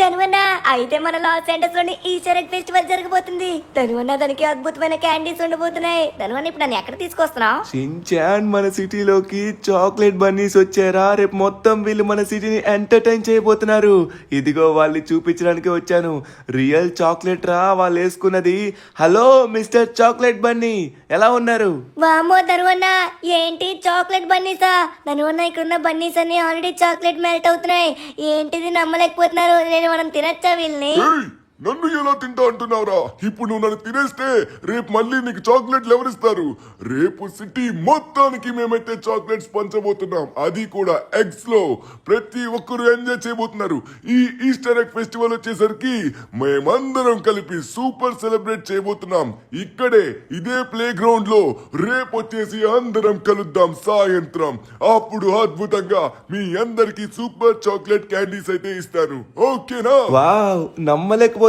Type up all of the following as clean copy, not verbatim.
ధనువన్న అయితే మన Los Angeles లోని ఈస్టర్ ఎగ్ ఫెస్టివల్ జరగబోతుంది. ధనువన్న దానికి అద్భుతమైన క్యాండీస్ ఉండబోతున్నాయి. ధనువన్న ఇప్పుడు నన్ను ఎక్కడ తీసుకొస్తున్నావు? షిన్చాన్ మన సిటీలోకి చాక్లెట్ బన్నీస్ వచ్చారా? రేపు మొత్తం వీళ్ళు మన సిటీని ఎంటర్టైన్ చేయబోతున్నారు. ఇదిగో వాళ్ళు చూపించడానికి వచ్చాను. రియల్ చాక్లెట్ రా వాళ్ళు వేసుకున్నది. హలో మిస్టర్ చాక్లెట్ బన్నీ, ఎలా ఉన్నారు? వామ్మో ధనువన్న, ఏంటి చాక్లెట్ బన్నీసా? ధనువన్న ఇక్కడున్న బన్నీస్ అన్ని ఆల్రెడీ చాక్లెట్ మెల్ట్ అవుతున్నాయి. ఏంటిది నమ్మలేకపోతున్నారు. నేను మనం తినచ్చా వీళ్ళని? ఏయ్, నన్ను ఎలా తింటా అంటున్నావురా? ఇప్పుడు నువ్వు నన్ను తినేస్తే రేపు మళ్ళీ నీకు చాక్లెట్లు ఎవరిస్తారు? రేపు సిటీ మొత్తానికి మేమైతే చాక్లెట్స్ పంచబోతున్నాం, అది కూడా ఎగ్స్ లో. ప్రతి ఒక్కరు ఎంజాయ్ చేయబోతున్నారు. ఈ ఈస్టర్ ఎగ్ ఫెస్టివల్ వచ్చేసరికి మేమందరం కలిపి సూపర్ సెలబ్రేట్ చేయబోతున్నాం. ఇక్కడే ఇదే ప్లే గ్రౌండ్ లో రేపు వచ్చేసి అందరం కలుద్దాం సాయంత్రం. అప్పుడు అద్భుతంగా మీ అందరికి సూపర్ చాక్లెట్ క్యాండీస్ అయితే ఇస్తాను, ఓకేనా? వావ్, నమ్మలేకపోతున్నాను.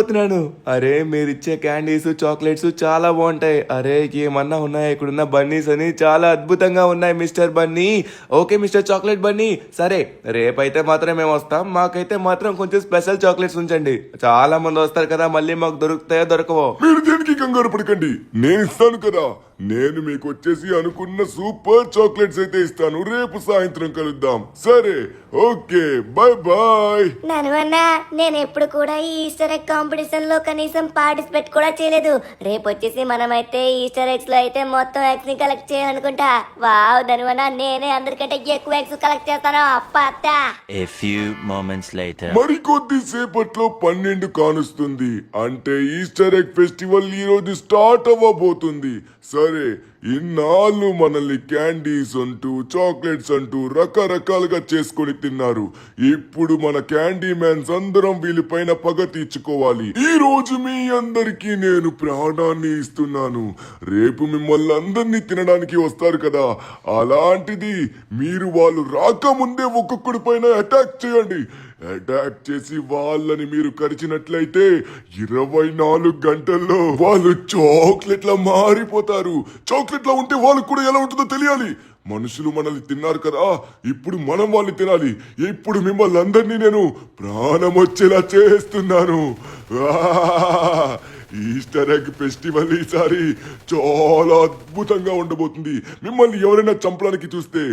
అరే మీరిచ్చే క్యాండీస్ చాక్లెట్స్ చాలా బాగుంటాయి. అరే ఏమన్నా ఉన్నాయా? ఇక్కడున్న బన్నీస్ అని చాలా అద్భుతంగా ఉన్నాయి mister Bunny. Okay mister chocolate Bunny, సరే రేపైతే మాత్రం మేము వస్తాం. మాకైతే మాత్రం కొంచెం స్పెషల్ చాక్లెట్స్ ఉంచండి. చాలా మంది వస్తారు కదా, మళ్ళీ మాకు దొరుకుతాయో దొరకవో? మీరు దేనికి కంగారు పడకండి, నేను ఇస్తాను కదా. నేను మీకు వచ్చేసి అనుకున్న సూపర్ చాక్లెట్స్ అయితే ఇస్తాను. రేపు సాయంత్రం కలుద్దాం, సరే? Okay, bye bye. ధనువన్న, నేను ఎప్పుడు కూడా ఈ ఈస్టర్ ఎగ్ కాంపిటీషన్ లో కనీసం పార్టిసిపేట్ కూడా చేయలేదు. రేపు వచ్చేసి మనమైతే ఈస్టర్ ఎగ్స్ లో అయితే మొత్తం ఎగ్స్ ని కలెక్ట్ చేయాలనుకుంటా. వావ్ ధనువన్న, నేనే అందరికంటే ఎక్కువ ఎగ్స్ కలెక్ట్ చేస్తాను. అప్ప A few moments later. మరికొద్ది సేపట్లో 12 కానుస్తుంది. అంటే ఈస్టర్ ఎగ్ ఫెస్టివల్ ఈ రోజు స్టార్ట్ అవ్వబోతుంది. సరే, ఇన్నాళ్ళు మనల్ని క్యాండీస్ అంటూ చాక్లెట్స్ అంటూ రకరకాలుగా చేసుకొని తిన్నారు. ఇప్పుడు మన క్యాండీ మ్యాన్స్ అందరం వీళ్ళపైన పగ తీర్చుకోవాలి. ఈ రోజు మీ అందరికీ నేను ప్రాణాన్ని ఇస్తున్నాను. రేపు మిమ్మల్ని అందరినీ తినడానికి వస్తారు కదా, అలాంటిది మీరు వాళ్ళు రాకముందే ఒక్కొక్కడి పైన అటాక్ చేయండి. అటాక్ చేసి వాళ్ళని మీరు కరిచినట్లయితే 24 గంటల్లో వాళ్ళు చాక్లెట్లా మారిపోతారు. చాక్లెట్లా ఉంటే వాళ్ళకు కూడా ఎలా ఉంటుందో తెలియాలి. మనుషులు మనల్ని తిన్నారు కదా, ఇప్పుడు మనం వాళ్ళని తినాలి. ఇప్పుడు మిమ్మల్ని అందరినీ నేను ప్రాణం వచ్చేలా చేస్తున్నాను. ఈస్టర్ ఎగ్ ఫెస్టివల్ ఈసారి చాలా అద్భుతంగా ఉండబోతుంది. మిమ్మల్ని ఎవరైనా చంపడానికి చూస్తే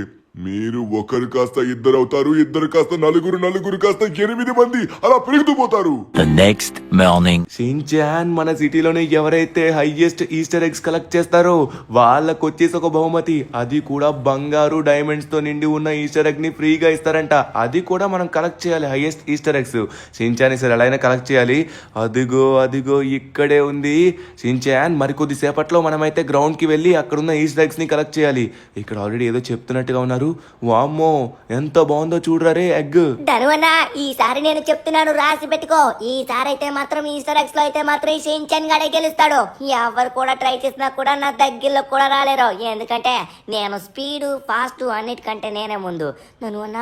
మీరు ఒకరు కాస్త ఇద్దరు అవుతారు, ఇద్దరు కాస్త నలుగురు, నలుగురు కాస్త 8 మంది, అలా పెరుగుతూ పోతారు. The next morning. షిన్చాన్ మన సిటీలోనే ఎవరైతే హైయెస్ట్ ఈస్టర్ ఎగ్స్ కలెక్ట్ చేస్తారో వాళ్ళకు వచ్చేసి ఒక బహుమతి, అది కూడా బంగారు డైమండ్స్ తో నిండి ఉన్న ఈస్టర్ ఎగ్ ని ఫ్రీగా ఇస్తారంట. అది కూడా మనం కలెక్ట్ చేయాలి, హైయెస్ట్ ఈస్టర్ ఎగ్స్. షిన్చాన్ ఈసారి ఎలా అయినా కలెక్ట్ చేయాలి. అదిగో అదిగో ఇక్కడే ఉంది షిన్చాన్. మరికొద్ది సేపట్లో మనమైతే గ్రౌండ్ కి వెళ్ళి అక్కడున్న ఈస్టర్ ఎగ్స్ ని కలెక్ట్ చేయాలి. ఇక్కడ ఆల్రెడీ ఏదో చెప్తున్నట్టుగా ఉన్నారు. వామ్మో, ఎంత బాగుందో చూడరే ఎగ్. ధనువన్న, ఈసారి నేను చెప్తున్నాను, రాసి పెట్టుకో. ఈసారి అయితే మాత్రం ఈస్టర్ ఎగ్స్ లో అయితే మాత్రం ఈ షిన్చాన్ గాడే గెలుస్తాడు. ఎవరు కూడా ట్రై చేసినా కూడా నా దగ్గరలో కూడా రాలేరు. ఎందుకంటే నేను స్పీడు ఫాస్ట్ అన్నిటికంటే నేనే ముందు. ధనువన్న,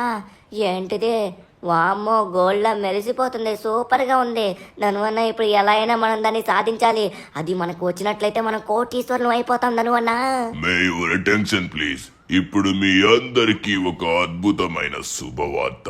ఏంటిది? వామ్మో, గోల్డ్లా మెరిసిపోతుంది, సూపర్ గా ఉంది. ధనువన్న, ఇప్పుడు ఎలా అయినా మనం దాన్ని సాధించాలి. అది మనకు వచ్చినట్లయితే మనం కోటీశ్వరులు అయిపోతాం ధనువన్న. May your attention please. ఇప్పుడు మీ అందరికీ ఒక అద్భుతమైన శుభవార్త.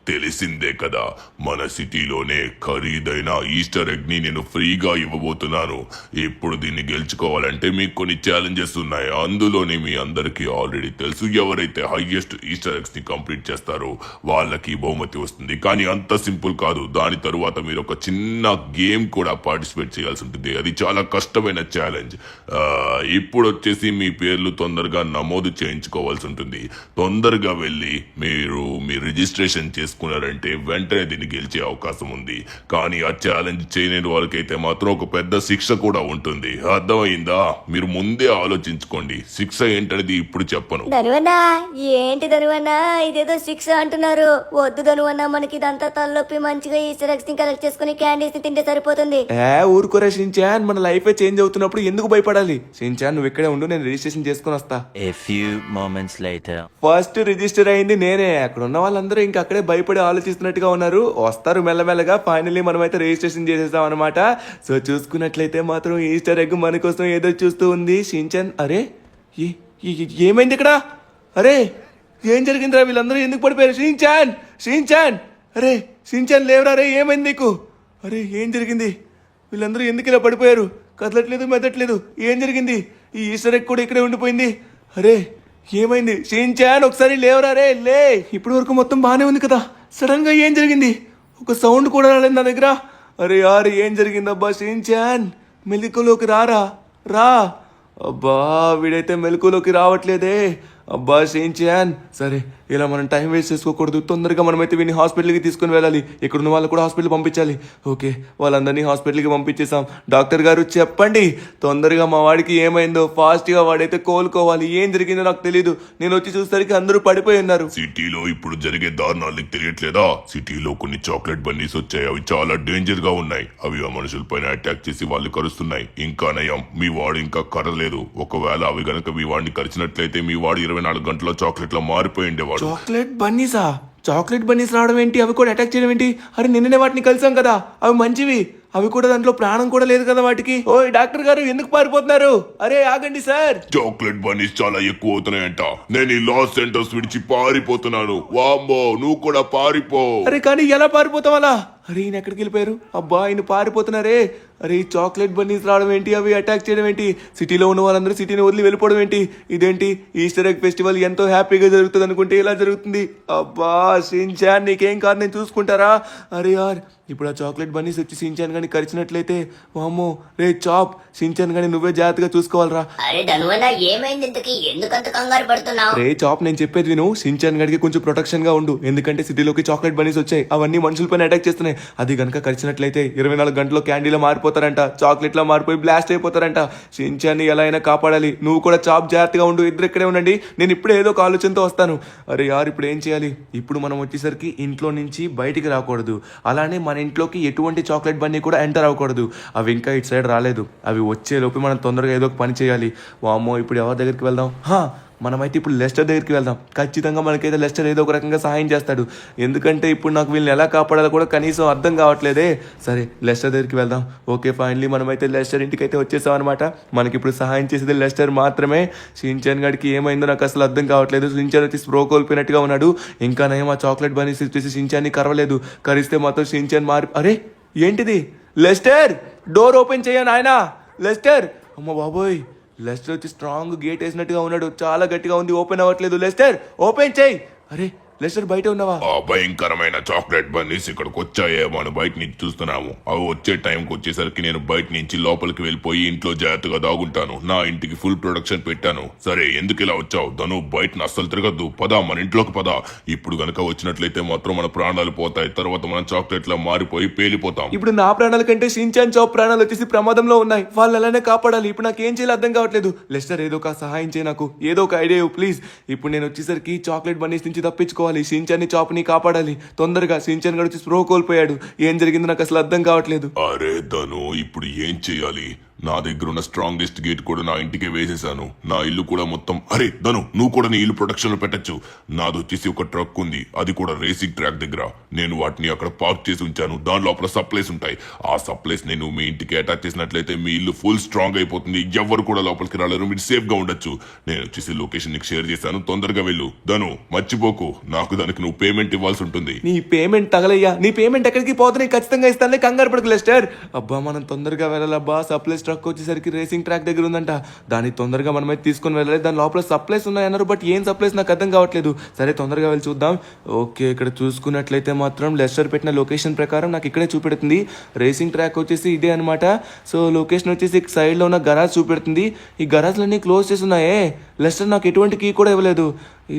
తెలిసిందే కదా, మన సిటీలోనే ఖరీదైన ఈస్టర్ ఎగ్ ని నేను ఫ్రీగా ఇవ్వబోతున్నాను. ఇప్పుడు దీన్ని గెలుచుకోవాలంటే మీకు కొన్ని ఛాలెంజెస్ ఉన్నాయి. అందులోనే మీ అందరికీ ఆల్రెడీ తెలుసు, ఎవరైతే హైయెస్ట్ ఈస్టర్ ఎగ్స్ ని కంప్లీట్ చేస్తారో వాళ్ళకి బహుమతి వస్తుంది. కానీ అంత సింపుల్ కాదు. దాని తరువాత మీరు ఒక చిన్న గేమ్ కూడా పార్టిసిపేట్ చేయాల్సి ఉంటుంది. అది చాలా కష్టమైన ఛాలెంజ్. ఇప్పుడు వచ్చేసి మీ పేర్లు తొందరగా నమోదు చేయించుకోవాల్సి ఉంటుంది. తొందరగా వెళ్ళి మీరు మీ రిజిస్ట్రేషన్ చేసుకున్నారంటే వెంటనే దీన్ని గెలిచే అవకాశం ఉంది. కానీ ఆ ఛాలెంజ్ చేయలేని వాళ్ళకైతే మాత్రం ఒక పెద్ద శిక్ష కూడా ఉంటుంది. అర్థమైందా? మీరు ముందే ఆలోచించుకోండి. శిక్ష ఏంటనేది ఇప్పుడు చెప్పను. ధనువన్న, ఏంటి ధనువన్న, ఇదేదో శిక్ష అంటున్నారు. వద్దు ధనువన్న, మనకి ఇదంతా తలనొప్పి. మంచిగా ఈస్టర్ ఎగ్స్ ని కలెక్ట్ చేసుకుని క్యాండీస్ ని తింటే సరిపోతుంది. ఊరుకోరా షిన్చాన్, మన లైఫ్ చేంజ్ అవుతున్నప్పుడు ఎందుకు భయపడాలి? షిన్చాన్ నువ్వు ఇక్కడే ఉండు, నేను రిజిస్ట్రేషన్ చేసుకుని వస్తా. A few moments later. First register అయింది నేనే. అక్కడ ఉన్న వాళ్ళందరూ ఇంకా అక్కడే భయపడి ఆలోచిస్తున్నట్టుగా ఉన్నారు. వస్తారు మెల్లమెల్లగా. ఫైనల్లీ మనమైతే రిజిస్ట్రేషన్ చేసేస్తాం అనమాట. సో చూసుకున్నట్లయితే మాత్రం ఈస్టర్ ఎగ్ మన కోసం ఏదో చూస్తూ ఉంది షిన్చాన్. అరే ఏమైంది ఇక్కడ? అరే ఏం జరిగిందిరా? వీళ్ళందరూ ఎందుకు పడిపోయారు? షిన్చాన్, షిన్చాన్, అరే షించాన్ లేవరా రే, ఏమైంది నీకు? అరే ఏం జరిగింది? వీళ్ళందరూ ఎందుకు ఇలా పడిపోయారు? కదలట్లేదు, మెదట్లేదు. ఏం జరిగింది? ఈ ఈస్టర్ ఎగ్ కూడా ఇక్కడే ఉండిపోయింది. అరే ఏమైంది? షించాన్ ఒకసారి లేవరా రే, లే. ఇప్పటి వరకు మొత్తం బాగానే ఉంది కదా, సడన్ గా ఏం జరిగింది? ఒక సౌండ్ కూడా రాలేదు నా దగ్గర. అరే యార్ ఏం జరిగిందబ్బా? షించాన్ మెలకులోకి రారా, రా. అబ్బా వీడైతే మెలకులోకి రావట్లేదే. అబ్బా షించాన్, సరే ఇలా మనం టైం వేస్ట్ చేసుకోకూడదు. తొందరగా మనమైతే వీడిని హాస్పిటల్కి తీసుకుని వెళ్ళాలి. ఇక్కడ ఉన్న వాళ్ళు కూడా హాస్పిటల్ పంపించాలి. ఓకే, వాళ్ళందరినీ హాస్పిటల్కి పంపించేసాం. డాక్టర్ గారు చెప్పండి తొందరగా మా వాడికి ఏమైందో, ఫాస్ట్గా వాడైతే కోలుకోవాలి. ఏం జరిగిందో నాకు తెలీదు. నేను వచ్చి చూసేసరికి అందరూ పడిపోయి ఉన్నారు. సిటీలో ఇప్పుడు జరిగే దారుణాలు నీకు తెలియట్లేదా? సిటీలో కొన్ని చాక్లెట్ బన్నీస్ వచ్చాయి. అవి చాలా డేంజర్ గా ఉన్నాయి. అవి ఆ మనుషులపైన అటాక్ చేసి వాళ్ళు కరుస్తున్నాయి. ఇంకా నయం, మీ వాడు ఇంకా కరలేదు. ఒకవేళ అవి గనక మీ వాడిని కరిచినట్లయితే మీ వాడు 24 గంటల చాక్లెట్ లా మారిపోయి ఉండేవాడు. చాక్లెట్ బన్నీసా? చాక్లెట్ బన్నీస్ రావడం ఏంటి? అవి కూడా అటాక్ చేయడం ఏంటి? అరే నిన్ననే వాటిని కలిసాం కదా, అవి మంచివి. అవి కూడా దాంట్లో ప్రాణం కూడా లేదు కదా వాటికి. ఓయ్ డాక్టర్ గారు ఎందుకు పారిపోతున్నారు? అరే ఆగండి సార్. చాక్లెట్ బన్నీస్ చాలా ఎక్కువ అవుతున్నాయంట. నేను ఈ లాస్ సెంటర్స్ విడిచి పారిపోతున్నాను. వామ్మో, నువ్వు కూడా పారిపో. అరే కానీ ఎలా పారిపోతాం అలా? అరే ఈయన ఎక్కడికి వెళ్ళిపోయారు? అబ్బా ఈయన పారిపోతున్నారే. అరే ఈ చాక్లెట్ బన్నీస్ రావడం ఏంటి? అవి అటాక్ చేయడం ఏంటి? సిటీలో ఉన్న వాళ్ళందరూ సిటీని వదిలి వెళ్ళిపోవడం ఏంటి? ఇదేంటి? ఈస్టర్ ఎగ్ ఫెస్టివల్ ఎంతో హ్యాపీగా జరుగుతుంది అనుకుంటే ఇలా జరుగుతుంది. అబ్బా షించాన్ నీకేం కాదు, నేను చూసుకుంటారా? అరే యార్ ఇప్పుడు ఆ చాక్లెట్ బన్నీస్ వచ్చి షించాన్ గాని కరిచినట్లయితే వామ్మో. రే చాప్, షించాన్ గాని నువ్వే జాగ్రత్తగా చూసుకోవాలరా. అరే ధనువన్న ఏమైంది ఇంతకి? ఎందుకంత కంగారు పడుతున్నావు? రే చాప్ నేను చెప్పేది విను. షించాన్ గడికి కొంచెం ప్రొటెక్షన్ గా ఉండు. ఎందుకంటే సిటీలోకి చాక్లెట్ బన్నీస్ వచ్చాయి. అవన్నీ మనుషులపైన అటాక్ చేస్తున్నాయి. అది గనక కరిచినట్లయితే 24 గంటల్లో క్యాండీలో మారిపోతారంట, చాక్లెట్ లా మారిపోయి బ్లాస్ట్ అయిపోతారంట. షించాన్ ని ఎలా అయినా కాపాడాలి. నువ్వు కూడా చాప్ జాగ్రత్తగా ఉండు. ఇద్దరు ఇక్కడే ఉండండి, నేను ఇప్పుడే ఏదో ఒక ఆలోచనతో వస్తాను. అరే యార్ ఇప్పుడు ఏం చేయాలి? ఇప్పుడు మనం వచ్చేసరికి ఇంట్లో నుంచి బయటికి రాకూడదు. అలానే మన ఇంట్లోకి ఎటువంటి చాక్లెట్ బన్నీ కూడా ఎంటర్ అవ్వకూడదు. అవి ఇంకా ఇటు సైడ్ రాలేదు. అవి వచ్చే లోపు మనం తొందరగా ఏదో ఒక పని చేయాలి. వామ్మో ఇప్పుడు ఎవరి దగ్గరికి వెళ్దాం? మనమైతే ఇప్పుడు లెస్టర్ దగ్గరికి వెళ్దాం. ఖచ్చితంగా మనకైతే లెస్టర్ ఏదో ఒక రకంగా సహాయం చేస్తాడు. ఎందుకంటే ఇప్పుడు నాకు వీళ్ళని ఎలా కాపాడాలో కూడా కనీసం అర్థం కావట్లేదే. సరే లెస్టర్ దగ్గరికి వెళ్దాం. ఓకే ఫైనలీ మనమైతే లెస్టర్ ఇంటికి అయితే వచ్చేసాం అనమాట. మనకి ఇప్పుడు సహాయం చేసేది లెస్టర్ మాత్రమే. షించాన్ గడికి ఏమైందో నాకు అసలు అర్థం కావట్లేదు. షించాన్ వచ్చి స్ప్రో కోల్పోయినట్టుగా ఉన్నాడు. ఇంకా నయం ఆ చాక్లెట్ బనీస్ వచ్చేసి షించాన్ని కరవలేదు. కరిస్తే మాత్రం షించాన్ అరే ఏంటిది? లెస్టర్ డోర్ ఓపెన్ చేయను ఆయన. లెస్టర్, అమ్మ బాబోయ్, లెస్టర్ వచ్చి స్ట్రాంగ్ గేట్ వేసినట్టుగా ఉన్నాడు. చాలా గట్టిగా ఉంది, ఓపెన్ అవ్వట్లేదు. లెస్టర్ ఓపెన్ చేయి. అరే లెస్టర్ బయట ఉన్నావా? ఆ భయంకరమైన చాక్లెట్ బన్నీస్ ఇక్కడికి వచ్చాయేమో అని బయట నుంచి చూస్తున్నాము. అవి వచ్చే టైంకి వచ్చేసరికి నేను బయట నుంచి లోపలికి వెళ్ళిపోయి ఇంట్లో జాగ్రత్తగా దాగుంటాను. నా ఇంటికి ఫుల్ ప్రొడక్షన్ పెట్టాను. సరే ఎందుకు ఇలా వచ్చావు ధను? బయట అస్సలు తిరగద్దు, పదా మన ఇంట్లోకి పదా. ఇప్పుడు గనక వచ్చినట్లయితే మాత్రం మన ప్రాణాలు పోతాయి. తర్వాత మనం చాక్లెట్ లా మారిపోయి పేలిపోతాం. ఇప్పుడు నా ప్రాణాల కంటే షించాన్ చాప్ ప్రాణాలు వచ్చేసి ప్రమాదంలో ఉన్నాయి. వాళ్ళు అలానే కాపాడాలి. ఇప్పుడు నాకు ఏం చేయాలి అర్థం కావట్లేదు. లెస్టర్ ఏదో ఒక సహాయం చేయి, నాకు ఏదో ఒక ఐడియా ప్లీజ్. ఇప్పుడు నేను వచ్చేసరికి చాక్లెట్ బన్నీస్ నుంచి తప్పించుకోవాలి. షించాన్ని చాప్ని కాపాడాలి తొందరగా. షించాన్ గడిచి స్ప్రో కోల్పోయాడు. ఏం జరిగిందో నాకు అసలు అర్థం కావట్లేదు. అరే ధను ఇప్పుడు ఏం చేయాలి? నా దగ్గర ఉన్న స్ట్రాంగెస్ట్ గేట్ కూడా నా ఇంటికే వేసేసాను. నా ఇల్లు కూడా మొత్తం. అరే ధను నువ్వు కూడా నీ ఇల్లు ప్రొటెక్షన్ లో పెట్టచ్చు. నాది వచ్చేసి ఒక ట్రక్ ఉంది, అది కూడా రేసింగ్ ట్రాక్ దగ్గర. నేను వాటిని అక్కడ పార్క్ చేసి ఉంచాను. దాని లోపల సప్లైస్ ఉంటాయి. ఆ సప్లైస్ నేను మీ ఇంటికి అటాచ్ చేసినట్లయితే మీ ఇల్లు ఫుల్ స్ట్రాంగ్ అయిపోతుంది. ఎవరు కూడా లోపలికి రాలేరు. మీరు సేఫ్ గా ఉండొచ్చు. నేను వచ్చేసి లొకేషన్ నీకు షేర్ చేశాను, తొందరగా వెళ్ళు. ధను మర్చిపోకు, నాకు దానికి నువ్వు పేమెంట్ ఇవ్వాల్సి ఉంటుంది. నీ పేమెంట్ తగలయ్యా. నీ పేమెంట్ ఎక్కడికి పోతే ఖచ్చితంగా ఇస్తాను, కంగారు పడకు లెస్టర్. అబ్బా మనం తొందరగా వెళ్ళాలబ్బా. సప్లైస్ ట్రక్ వచ్చేసరికి రేసింగ్ ట్రాక్ దగ్గర ఉందంట. దాన్ని తొందరగా మనమైతే తీసుకుని వెళ్ళాలి. దాని లోపల సప్లైస్ ఉన్నాయన్నారు, బట్ ఏం సప్లైస్ నాకు అర్థం కావట్లేదు. సరే తొందరగా వెళ్ళి చూద్దాం. ఓకే ఇక్కడ చూసుకున్నట్లయితే మాత్రం లెస్టర్ పెట్టిన లొకేషన్ ప్రకారం నాకు ఇక్కడే చూపెడుతుంది. రేసింగ్ ట్రాక్ వచ్చేసి ఇదే అనమాట. సో లొకేషన్ వచ్చేసి సైడ్ లో ఉన్న గరాజ్ చూపెడుతుంది. ఈ గరాజ్లన్నీ క్లోజ్ చేసి ఉన్నాయే. లెస్టర్ నాకు ఎటువంటి కీ కూడా ఇవ్వలేదు.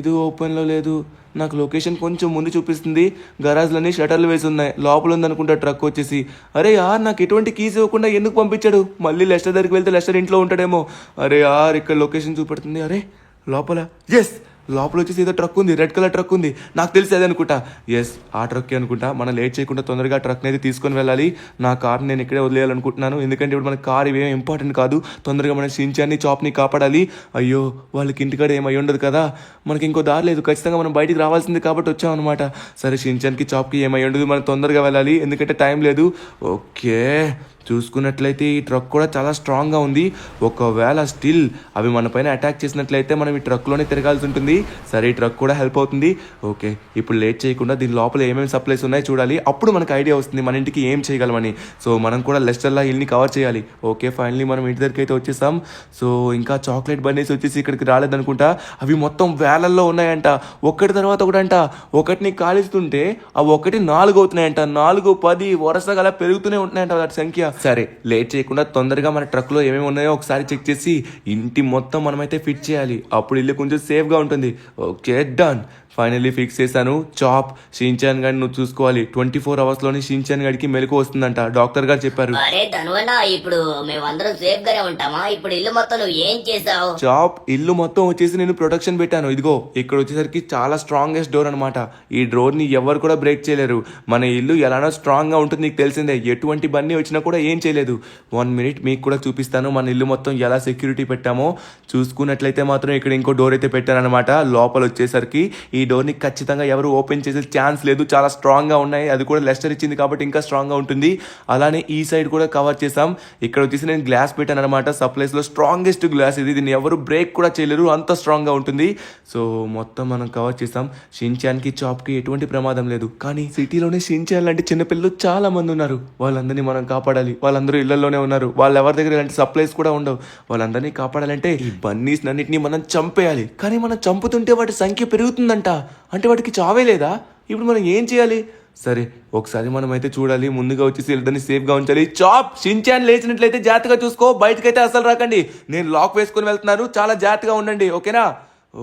ఇది ఓపెన్ లో లేదు. నాకు లొకేషన్ కొంచెం ముందు చూపిస్తుంది. గరాజ్లన్నీ షటర్లు వేసి ఉన్నాయి. లోపల ఉందనుకుంటా ట్రక్ వచ్చేసి. అరే యార్ నాకు ఎటువంటి కీస్ ఇవ్వకుండా ఎందుకు పంపించాడు? మళ్ళీ లెస్టర్ దగ్గరికి వెళ్తే లెస్టర్ ఇంట్లో ఉంటాడేమో. అరే యార్ ఇక్కడ లొకేషన్ చూపెడుతుంది. అరే లోపల ఎస్ లోపల వచ్చేసి ఏదో ట్రక్ ఉంది, రెడ్ కలర్ ట్రక్ ఉంది. నాకు తెలిసి అదే అనుకుంటా. ఎస్ ఆ ట్రక్ అనుకుంటా. మనం లేట్ చేయకుండా తొందరగా ట్రక్ని అయితే తీసుకొని వెళ్ళాలి. నా కార్ని నేను ఇక్కడే వదిలేయాలనుకుంటున్నాను. ఎందుకంటే ఇప్పుడు మన కార్ ఇవేం ఇంపార్టెంట్ కాదు. తొందరగా మనం షించాన్ని చాప్ని కాపాడాలి. అయ్యో వాళ్ళకి ఇంటికాడ ఏమై ఉండదు కదా, మనకి ఇంకో దారి లేదు. ఖచ్చితంగా మనం బయటికి రావాల్సింది కాబట్టి వచ్చామన్నమాట. సరే షించాన్కి చాప్కి ఏమై ఉండదు, మనం తొందరగా వెళ్ళాలి ఎందుకంటే టైం లేదు. ఓకే చూసుకున్నట్లయితే ఈ ట్రక్ కూడా చాలా స్ట్రాంగ్గా ఉంది. ఒకవేళ స్టిల్ అవి మన పైన అటాక్ చేసినట్లయితే మనం ఈ ట్రక్లోనే తిరగాల్సి ఉంటుంది. సరే ఈ ట్రక్ కూడా హెల్ప్ అవుతుంది. ఓకే, ఇప్పుడు లేట్ చేయకుండా దీని లోపల ఏమేమి సప్లైస్ ఉన్నాయో చూడాలి. అప్పుడు మనకు ఐడియా వస్తుంది మన ఇంటికి ఏం చేయగలమని. సో మనం కూడా లెస్టర్లా హిల్ని కవర్ చేయాలి. ఓకే, ఫైనలీ మనం ఇంటి దగ్గరికి అయితే వచ్చేసాం. సో ఇంకా చాక్లెట్ బన్నీస్ వచ్చేసి ఇక్కడికి రాలేదనుకుంటా. అవి మొత్తం వేలల్లో ఉన్నాయంట, ఒకటి తర్వాత ఒకటంట. ఒకటిని కాలిస్తుంటే ఆ ఒకటి 4 అవుతున్నాయంట, 4, 10 వరుసగా అలా పెరుగుతూనే ఉంటున్నాయంట వాటి సంఖ్య. సరే లేట్ చేయకుండా తొందరగా మన ట్రక్లో ఏమేమి ఉన్నాయో ఒకసారి చెక్ చేసి ఇంటి మొత్తం మనమైతే ఫిట్ చేయాలి. అప్పుడు ఇల్లు కొంచెం సేఫ్గా ఉంటుంది. Okay, done. ఫైనల్లీ ఫిక్స్ చేశాను. చాప్, షించాన్ గారిని నువ్వు చూసుకోవాలి. 24 అవర్స్లోని షించాన్ గారికి మెలకు వస్తుందంట, డాక్టర్ గారు చెప్పారు. అరే ధనువన్న, ఇప్పుడు మేమందరం సేఫ్ గానే ఉంటామా? ఇప్పుడు ఇల్లు మొత్తం నువ్వు ఏం చేసావు? చాప్, ఇల్లు మొత్తం వచ్చేసి నేను ప్రొటెక్షన్ పెట్టాను. ఇదిగో ఇక్కడ వచ్చేసరికి చాలా స్ట్రాంగెస్ట్ డోర్ అనమాట. ఈ డోర్ని ఎవరు కూడా బ్రేక్ చేయలేరు. మన ఇల్లు ఎలానో స్ట్రాంగ్గా ఉంటుంది, నీకు తెలిసిందే. ఎటువంటి బన్నీ వచ్చినా కూడా ఏం చేయలేదు. 1 మినిట్ మీకు కూడా చూపిస్తాను మన ఇల్లు మొత్తం ఎలా సెక్యూరిటీ పెట్టామో. చూసుకున్నట్లయితే మాత్రం ఇక్కడ ఇంకో డోర్ అయితే పెట్టాను అనమాట. లోపల వచ్చేసరికి ఈ డోర్ని ఖచ్చితంగా ఎవరు ఓపెన్ చేసే ఛాన్స్ లేదు, చాలా స్ట్రాంగ్గా ఉన్నాయి. అది కూడా లెస్టర్ ఇచ్చింది కాబట్టి ఇంకా స్ట్రాంగ్గా ఉంటుంది. అలానే ఈ సైడ్ కూడా కవర్ చేసాం. ఇక్కడ వచ్చేసి నేను గ్లాస్ పెట్టాను అనమాట, సప్లైస్లో స్ట్రాంగెస్ట్ గ్లాస్ ఇది. దీన్ని ఎవరు బ్రేక్ కూడా చేయలేరు, అంత స్ట్రాంగ్గా ఉంటుంది. సో మొత్తం మనం కవర్ చేసాం. షిన్చాన్కి, చాప్కి ఎటువంటి ప్రమాదం లేదు. కానీ సిటీలోనే షిన్చాన్ లాంటి చిన్నపిల్లలు చాలా మంది ఉన్నారు. వాళ్ళందరినీ మనం కాపాడాలి. వాళ్ళందరూ ఇళ్లలోనే ఉన్నారు, వాళ్ళు ఎవరి దగ్గర ఇలాంటి సప్లైస్ కూడా ఉండవు. వాళ్ళందరినీ కాపాడాలంటే ఈ బన్నీస్ అన్నిటిని మనం చంపేయాలి. కానీ మనం చంపుతుంటే వాటి సంఖ్య పెరుగుతుందంట, అంటే వాటికి చావే లేదా? ఇప్పుడు మనం ఏం చేయాలి? సరే ఒకసారి మనం అయితే చూడాలి. ముందుగా వచ్చేసి ఇద్దరిని సేఫ్గా ఉంచాలి. చాప్, షిన్చాన్ లేచినట్లయితే జాగ్రత్తగా చూసుకో, బయటకైతే అసలు రాకండి. నేను లాక్ వేసుకొని వెళ్తున్నాను, చాలా జాగ్రత్తగా ఉండండి, ఓకేనా?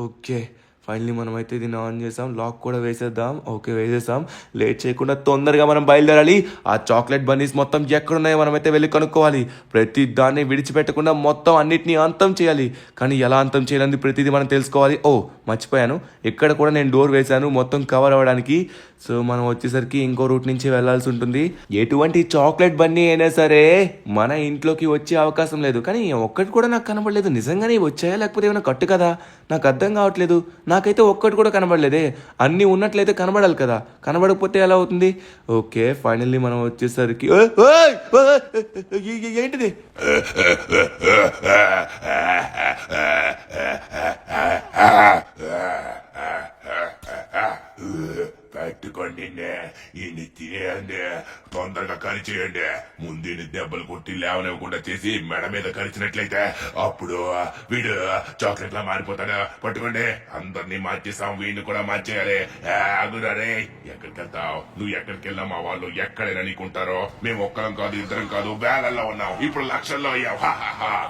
ఓకే, ఫైనలీ మనం అయితే దీన్ని ఆన్ చేసాం. లాక్ కూడా వేసేద్దాం. ఓకే, వేసేసాం. లేట్ చేయకుండా తొందరగా మనం బయలుదేరాలి. ఆ చాక్లెట్ బన్నీస్ మొత్తం ఎక్కడున్నాయో మనమైతే వెళ్ళి కనుక్కోవాలి. ప్రతి దాన్ని విడిచిపెట్టకుండా మొత్తం అన్నిటినీ అంతం చేయాలి. కానీ ఎలా అంతం చేయాలని ప్రతిదీ మనం తెలుసుకోవాలి. ఓ మర్చిపోయాను, ఇక్కడ కూడా నేను డోర్ వేశాను మొత్తం కవర్ అవ్వడానికి. సో మనం వచ్చేసరికి ఇంకో రూట్ నుంచి వెళ్లాల్సి ఉంటుంది. ఎటువంటి చాక్లెట్ బన్నీ అయినా సరే మన ఇంట్లోకి వచ్చే అవకాశం లేదు. కానీ ఒక్కటి కూడా నాకు కనబడలేదు. నిజంగానే వచ్చాయా లేకపోతే ఏమైనా కట్టు కదా? నాకు అర్థం కావట్లేదు. నాకైతే ఒక్కటి కూడా కనబడలేదే. అన్నీ ఉన్నట్లయితే కనబడాలి కదా, కనబడకపోతే ఎలా అవుతుంది? ఓకే, ఫైనల్లీ మనం వచ్చేసరికి ఏంటిది? పెట్టుకోండి, ఈయన్ని తినేయండి, తొందరగా కరిచేయండి. ముందు దెబ్బలు కొట్టి లేవనివ్వకుండా చేసి మెడ మీద కరిచినట్లయితే అప్పుడు వీడు చాక్లెట్ లా మారిపోతాడు. పట్టుకోండి, అందరినీ మార్చేసాం, వీడిని కూడా మార్చేయాలి. ఆగురారే, ఎక్కడికి వెళ్తావు? నువ్వు ఎక్కడికి వెళ్ళా మా వాళ్ళు ఎక్కడైనా నీకుంటారో. మేము ఒక్కరం కాదు, ఇద్దరం కాదు, వేలల్లో ఉన్నాం, ఇప్పుడు లక్షల్లో అయ్యావు.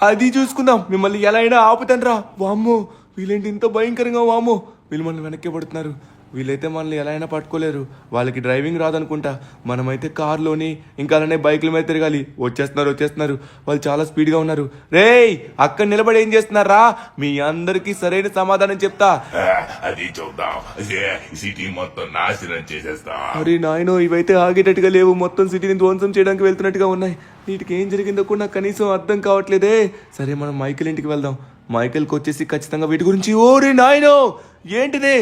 అది చూసుకుందాం, మిమ్మల్ని ఎలా అయినా ఆపుతాను రా. వామ్మో, వీళ్ళేంటి ఇంత భయంకరంగా? వామ్మో, వీళ్ళు మనల్ని వెనక్కి పడుతున్నారు. వీళ్ళైతే మనల్ని ఎలా అయినా పట్టుకోలేరు. వాళ్ళకి డ్రైవింగ్ రాదనుకుంటా. మనమైతే కార్లోని ఇంకా అలానే బైకుల మీద తిరగాలి. వచ్చేస్తున్నారు, వాళ్ళు చాలా స్పీడ్గా ఉన్నారు. రేయ్, అక్కడ నిలబడి ఏం చేస్తున్నారా? మీ అందరికీ సరైన సమాధానం చెప్తా. అది చూద్దాం, సిటీ మొత్తం నాశనం చేసేస్తా. అరే నాయనో, ఇవైతే ఆగేటట్టుగా లేవు. మొత్తం సిటీని ధ్వంసం చేయడానికి వెళ్తున్నట్టుగా ఉన్నాయి. వీటికి ఏం జరిగిందో కూడా నాకు కనీసం అర్థం కావట్లేదే. సరే మనం మైకేల్ ఇంటికి వెళ్దాం. మైకేల్కి వచ్చేసి ఖచ్చితంగా వీటి గురించి, ఓరే నాయనో ఏంటిదే,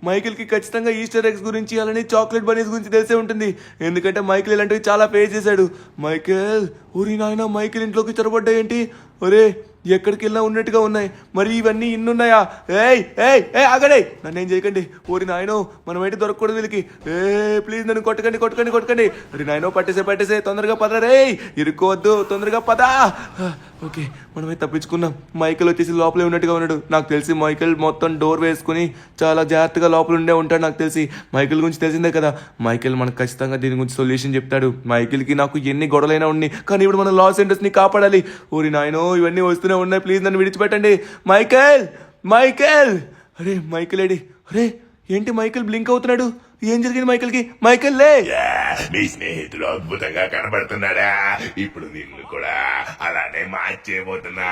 మైకేల్కి ఖచ్చితంగా ఈస్టర్ ఎగ్స్ గురించి అలానే చాక్లెట్ బనీస్ గురించి తెలిసే ఉంటుంది. ఎందుకంటే మైకేల్ ఇలాంటివి చాలా ఫేస్ చేశాడు. మైకేల్, ఊరి నాయన, మైకేల్ ఇంట్లోకి చొరబడ్డాయేంటి? ఒరే, ఎక్కడికి వెళ్ళినా ఉన్నట్టుగా ఉన్నాయి. మరి ఇవన్నీ ఇన్నున్నాయా? ఏయ్ ఏయ్ ఏ ఆగడే, నన్ను ఏం చేయకండి. ఓరి నాయనో, మనం అయితే దొరకకూడదు వీళ్ళకి. ప్లీజ్ నన్ను కొట్టకండి. అరే నాయనో, పట్టేసే, తొందరగా పదరా. రే, ఇరుక్కోవద్దు, తొందరగా పదా. ఓకే, మనమైతే తప్పించుకున్నాం. మైకేల్ వచ్చేసి లోపలే ఉన్నట్టుగా ఉన్నాడు. నాకు తెలిసి మైకేల్ మొత్తం డోర్ వేసుకుని చాలా జాగ్రత్తగా లోపల ఉండే ఉంటాడు. నాకు తెలిసి మైకేల్ గురించి తెలిసిందే కదా. మైకేల్ మనకు ఖచ్చితంగా దీని గురించి సొల్యూషన్ చెప్తాడు. మైకేల్కి నాకు ఎన్ని గొడవలైనా ఉన్నాయి, కానీ ఇప్పుడు మన లాస్ ఏంజల్స్ని కాపాడాలి. ఓరి నాయనో, ఇవన్నీ వస్తూనే ఉన్నాయి. ప్లీజ్ నన్ను విడిచిపెట్టండి. మైకేల్, అరే మైకేల్ ఏడి? అరే ఏంటి మైకేల్ బ్లింక్ అవుతున్నాడు? ఏం జరిగింది మైకేల్కి? మైకేల్ లే. మీ స్నేహితుడు అద్భుతంగా కనబడుతున్నాడా? ఇప్పుడు నిన్ను కూడా అలానే మార్చేయబోతున్నా.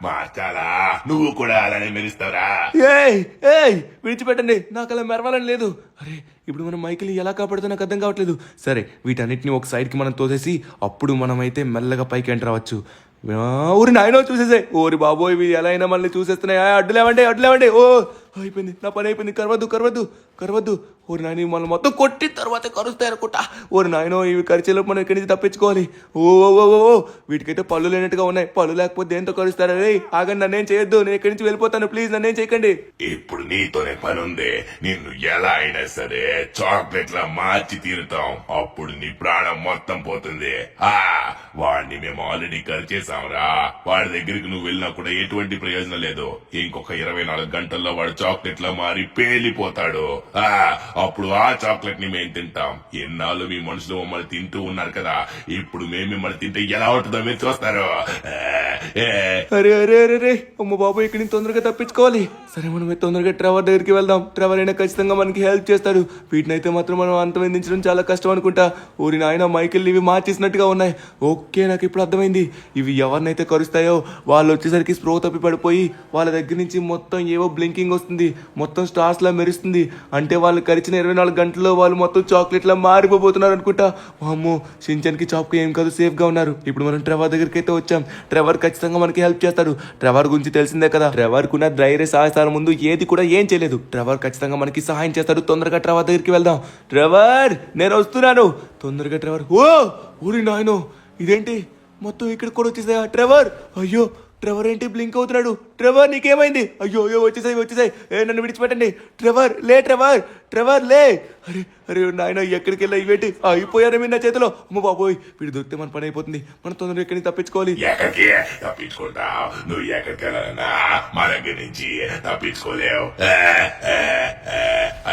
మార్చాలా? నువ్వు కూడా అలానే మెరుస్తావురా? ఏయ్ విడిచిపెట్టండి, నాకు అలా మెరవాలని లేదు. అరే ఇప్పుడు మనం మైకేల్ని ఎలా కాపాడుతో నాకు అర్థం కావట్లేదు. సరే, వీటన్నిటిని ఒక సైడ్కి మనం తోసేసి అప్పుడు మనమైతే మెల్లగా పైకి ఎంటర్ అవ్వచ్చు. ఊరి నాయనో, చూసేసే. ఓరి బాబోయ్, ఇవి ఎలా అయినా మనల్ని చూసేస్తున్నాయి. అడ్డులేవండి. ఓ అయిపోయింది, నా పని అయిపోయింది. కరవద్దు. ఓరి నాయన మనం మొత్తం కొట్టిన తర్వాత కరుస్తాయి అనుకుంటా. ఓరి నాయనో ఇవి కరిచేలోపు మనం ఇక్కడి నుంచి తప్పించుకోవాలి. ఓ వీటికైతే పళ్ళు లేనట్టుగా ఉన్నాయి. పళ్ళు లేకపోతే దేంతో కరుస్తారా? రే ఆగండి, నన్నేం చేయొద్దు, నేను ఇక్కడి నుంచి వెళ్ళిపోతాను. ప్లీజ్ నన్నేం చేయకండి. ఇప్పుడు నీతోనే పని ఉంది. నిన్ను ఎలా అయినా సరే చాక్లెట్ లా మార్చి తీరుతాం. అప్పుడు నీ ప్రాణం మొత్తం పోతుంది. వాడిని మేము ఆల్రెడీ కరిచేసాంరా. వాడి దగ్గరికి నువ్వు వెళ్ళినా కూడా ఎటువంటి ప్రయోజనం లేదు. ఇంకొక 24 గంటల్లో వాడు చాక్లెట్ లా మారి పేలిపోతాడు. అప్పుడు ఆ చాక్లెట్ ని మేము తింటాం. ఎన్నాళ్ళు మీ మనుషులు మమ్మల్ని తింటూ ఉన్నారు కదా, ఇప్పుడు మేము మిమ్మల్ని తింటే ఎలా ఉంటుందో మీరు చూస్తారు. అరే అమ్మ బాబు, ఇక్కడి నుంచి తొందరగా తప్పించుకోవాలి. సరే మనం తొందరగా ట్రెవర్ దగ్గరికి వెళ్దాం. ట్రెవర్ అయినా ఖచ్చితంగా మనకి హెల్ప్ చేస్తాడు. వీటినైతే మాత్రం మనం అంతమందించడం చాలా కష్టం అనుకుంటా. ఊరి నాయన మైకిల్ ఇవి మార్చేసినట్టుగా ఉన్నాయి. ఓకే, నాకు ఇప్పుడు అర్థమైంది. ఇవి ఎవరినైతే కరుస్తాయో వాళ్ళు వచ్చేసరికి స్ప్రో తప్పి పడిపోయి వాళ్ళ దగ్గర నుంచి మొత్తం ఏవో బ్లింకింగ్ వస్తుంది, మొత్తం స్టార్స్ లా మెరుస్తుంది. అంటే వాళ్ళు కరిచిన 24 గంటల్లో వాళ్ళు మొత్తం చాక్లెట్ లా మారిపోతున్నారు అనుకుంటా. అమ్మో, షించాన్కి చాప్కి ఏం కాదు, సేఫ్ గా ఉన్నారు. ఇప్పుడు మనం ట్రెవర్ దగ్గరికి అయితే వచ్చాం. ట్రెవర్ ఖచ్చితంగా మనకి హెల్ప్ చేస్తాడు. ట్రెవర్ గురించి తెలిసిందే కదా, ట్రెవర్ కున్న ధైర్య సాహసాల ముందు ఏది కూడా ఏం చేయలేదు. ట్రెవర్ ఖచ్చితంగా మనకి సహాయం చేస్తాడు. తొందరగా ట్రెవర్ దగ్గరికి వెళ్దాం. ట్రెవర్, నేను వస్తున్నాను. తొందరగా ట్రెవర్. ఊరి నాయనో, ఇదేంటి మొత్తం ఇక్కడ కూడా వచ్చేసాయా? ట్రెవర్, అయ్యో ట్రెవర్ ఏంటి బ్లింక్ అవుతున్నాడు? ట్రెవర్ నీకేమైంది? అయ్యో వచ్చేసాయి. నన్ను విడిచిపెట్టండి. ట్రెవర్ లే. అరే నాయన, ఎక్కడికి వెళ్ళా? ఇవేంటి అయిపోయారు మీరు నా చేతిలో? అమ్మ బాబోయ్, వీడు దొరికితే మన పని అయిపోతుంది. మనం తొందరగా ఎక్కడి నుంచి తప్పించుకోవాలి. ఎక్కడికి తప్పించుకుంటావు? నువ్వు ఎక్కడికి వెళ్ళాలన్నా మా దగ్గర నుంచి తప్పించుకోలేవు.